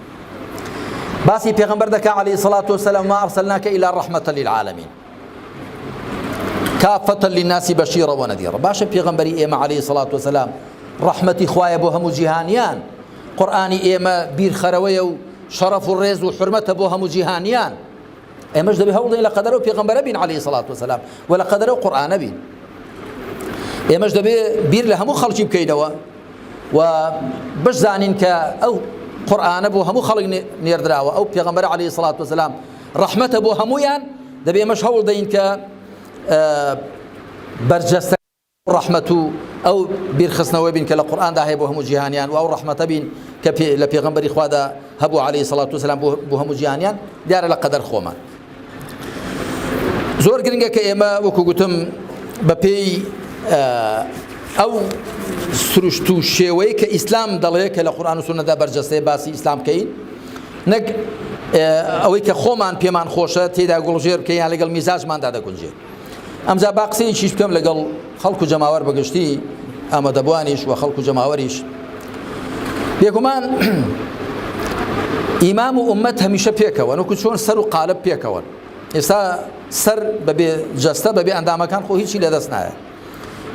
باسی پیغمبر دکا علیه الصلاة والسلام ما ارسلناك الا رحمة للعالمین كافة للناس بشيرا ونذيرا باشا پیغمبری ایما علیه الصلاة والسلام رحمتي خوايا بو همو جهانيان قرآني إيما بير خروية وشرف الرز وحرمته بو همو جهانيان إيما جد بهولين لقدروا بيغمبر بين عليه الصلاة والسلام ولقدروا قرآن بين إيما جد بير لهمو خلق بكيدوا وبش زانين أو قرآن بو همو خلق نيردراوا أو بيغمبر عليه الصلاة والسلام رحمته بو همويان دبي مش هولين برجست رحمته أو بيرخصنا وبين كلا قرآن ده هبو هم جهانيان أو رحمة بين كبي لبيغمبر إخوة ده هبو عليه الصلاة والسلام بو هم جهانيان دار لقدر خوما زور قرنجة كإما وكوجتم ببي أو سرشتو شوي كإسلام دليل كلا قرآن وسنة ده برجسته باسي إسلام كين نك أو كخومان بيمان خوشة تيدا قولجير كين على قل مزاج ما ده كونجير أمزا باقسين شيش بكم لقل خلق جماور بقشتي أما دبوانيش وخلق جماوريش بيكمان إمام أمتها مش بيكون وكل شون سر وقالب بيكون إسا سر ببي جسته ببي عندما كان خو هيشي لدسنا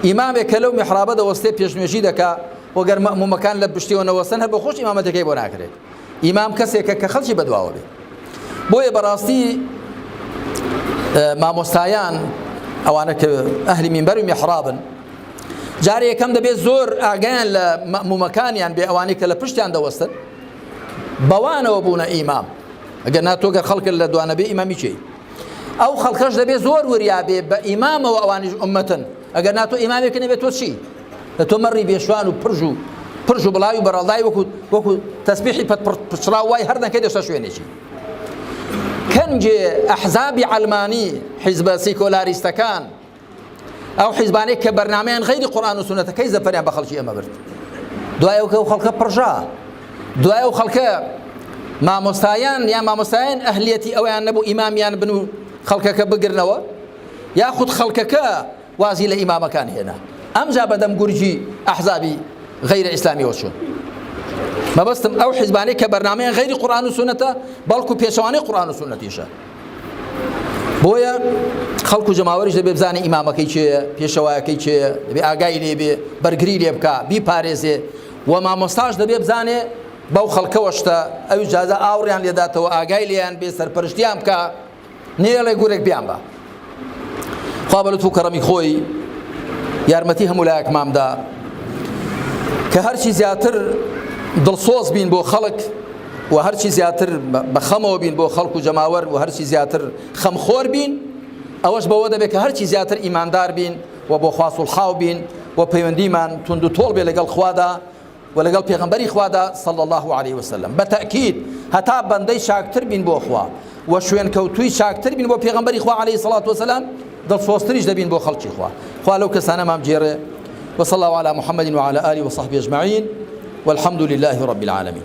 إمام كلو محرابة دوسته بيشمشي دكا وقر مأموم مكان لبشتي ونوسنها بخوش إمامته كي بناكره إمام كسي كخلشي بدواوي بوي براستي ما مستعيان أو أنا كأهل منبر محرابا جاري كم دبي زور أجان لمكان يعني بأواني كلا بشتي عند وسط بوانا وبونا إمام أجنا توجر خلق الدوانا بإمامي شيء أو خلقش دبي زور وريا بإمام وأواني أمة أجنا تو إمامي كني بتوشي تمري بيشوان وبرجو بلاي وبرالله وكو تسبيحي بتشرا واي هردن كده شويني شيء كنجي أحزاب علماني حزب سيكولاريستكان أو حزباني كبرنامج غير قرآن وسنة كيف زفريا بخلشي أما برد دعاء وخلق برجاء دعاء وخلق ما مستعين يا ما مستعين أهليتي أو يا نبو إمام يا بنو خلقك بقرنوا يأخذ خلقك وازي لإمام كان هنا أم جاب دم قرجي أحزابي غير إسلامي وشون ما بس أو حزباني كبرنامج غير قرآن وسنة بلكو بيشواني قرآن وسنة إيشا بويا خلقو جماوريش دبي بزاني إمامك كيشي بيشوا كيشي دبي آقاي لي بي برقري لي بكا بي باريزي وما مستاج دبي بزاني بو خلقه وشتا أو جازا آوريان ليداته وآقاي ليان بي سرپرشتيان بكا نيلا يقولك بيان با قابلتو كرمي خوي يارمتي همولاك مامدا كهرشي زياتر دلصوص بين بو خلق وهرشي زياتر بخمو بين بو خلق وجماور وهرشي زياتر خمخور بين اوش بوده بك هرشي زياتر ايماندار بين وبو خواص الحاو بين وبيوندي من تندو طول بلقل خوادا ولقل پیغمبري خوادا صلى الله عليه وسلم بتأكيد هتا بندي شاكتر بين بو خوا وشوين كوتوي شاكتر بين بو بيغمبري خوا عليه الصلاة والسلام دل صوستريج دبين بو خلقي خوا لو كسانا مام جيره وصلى الله على محمد وعلى آله وصحبه أجمعين والحمد لله رب العالمين.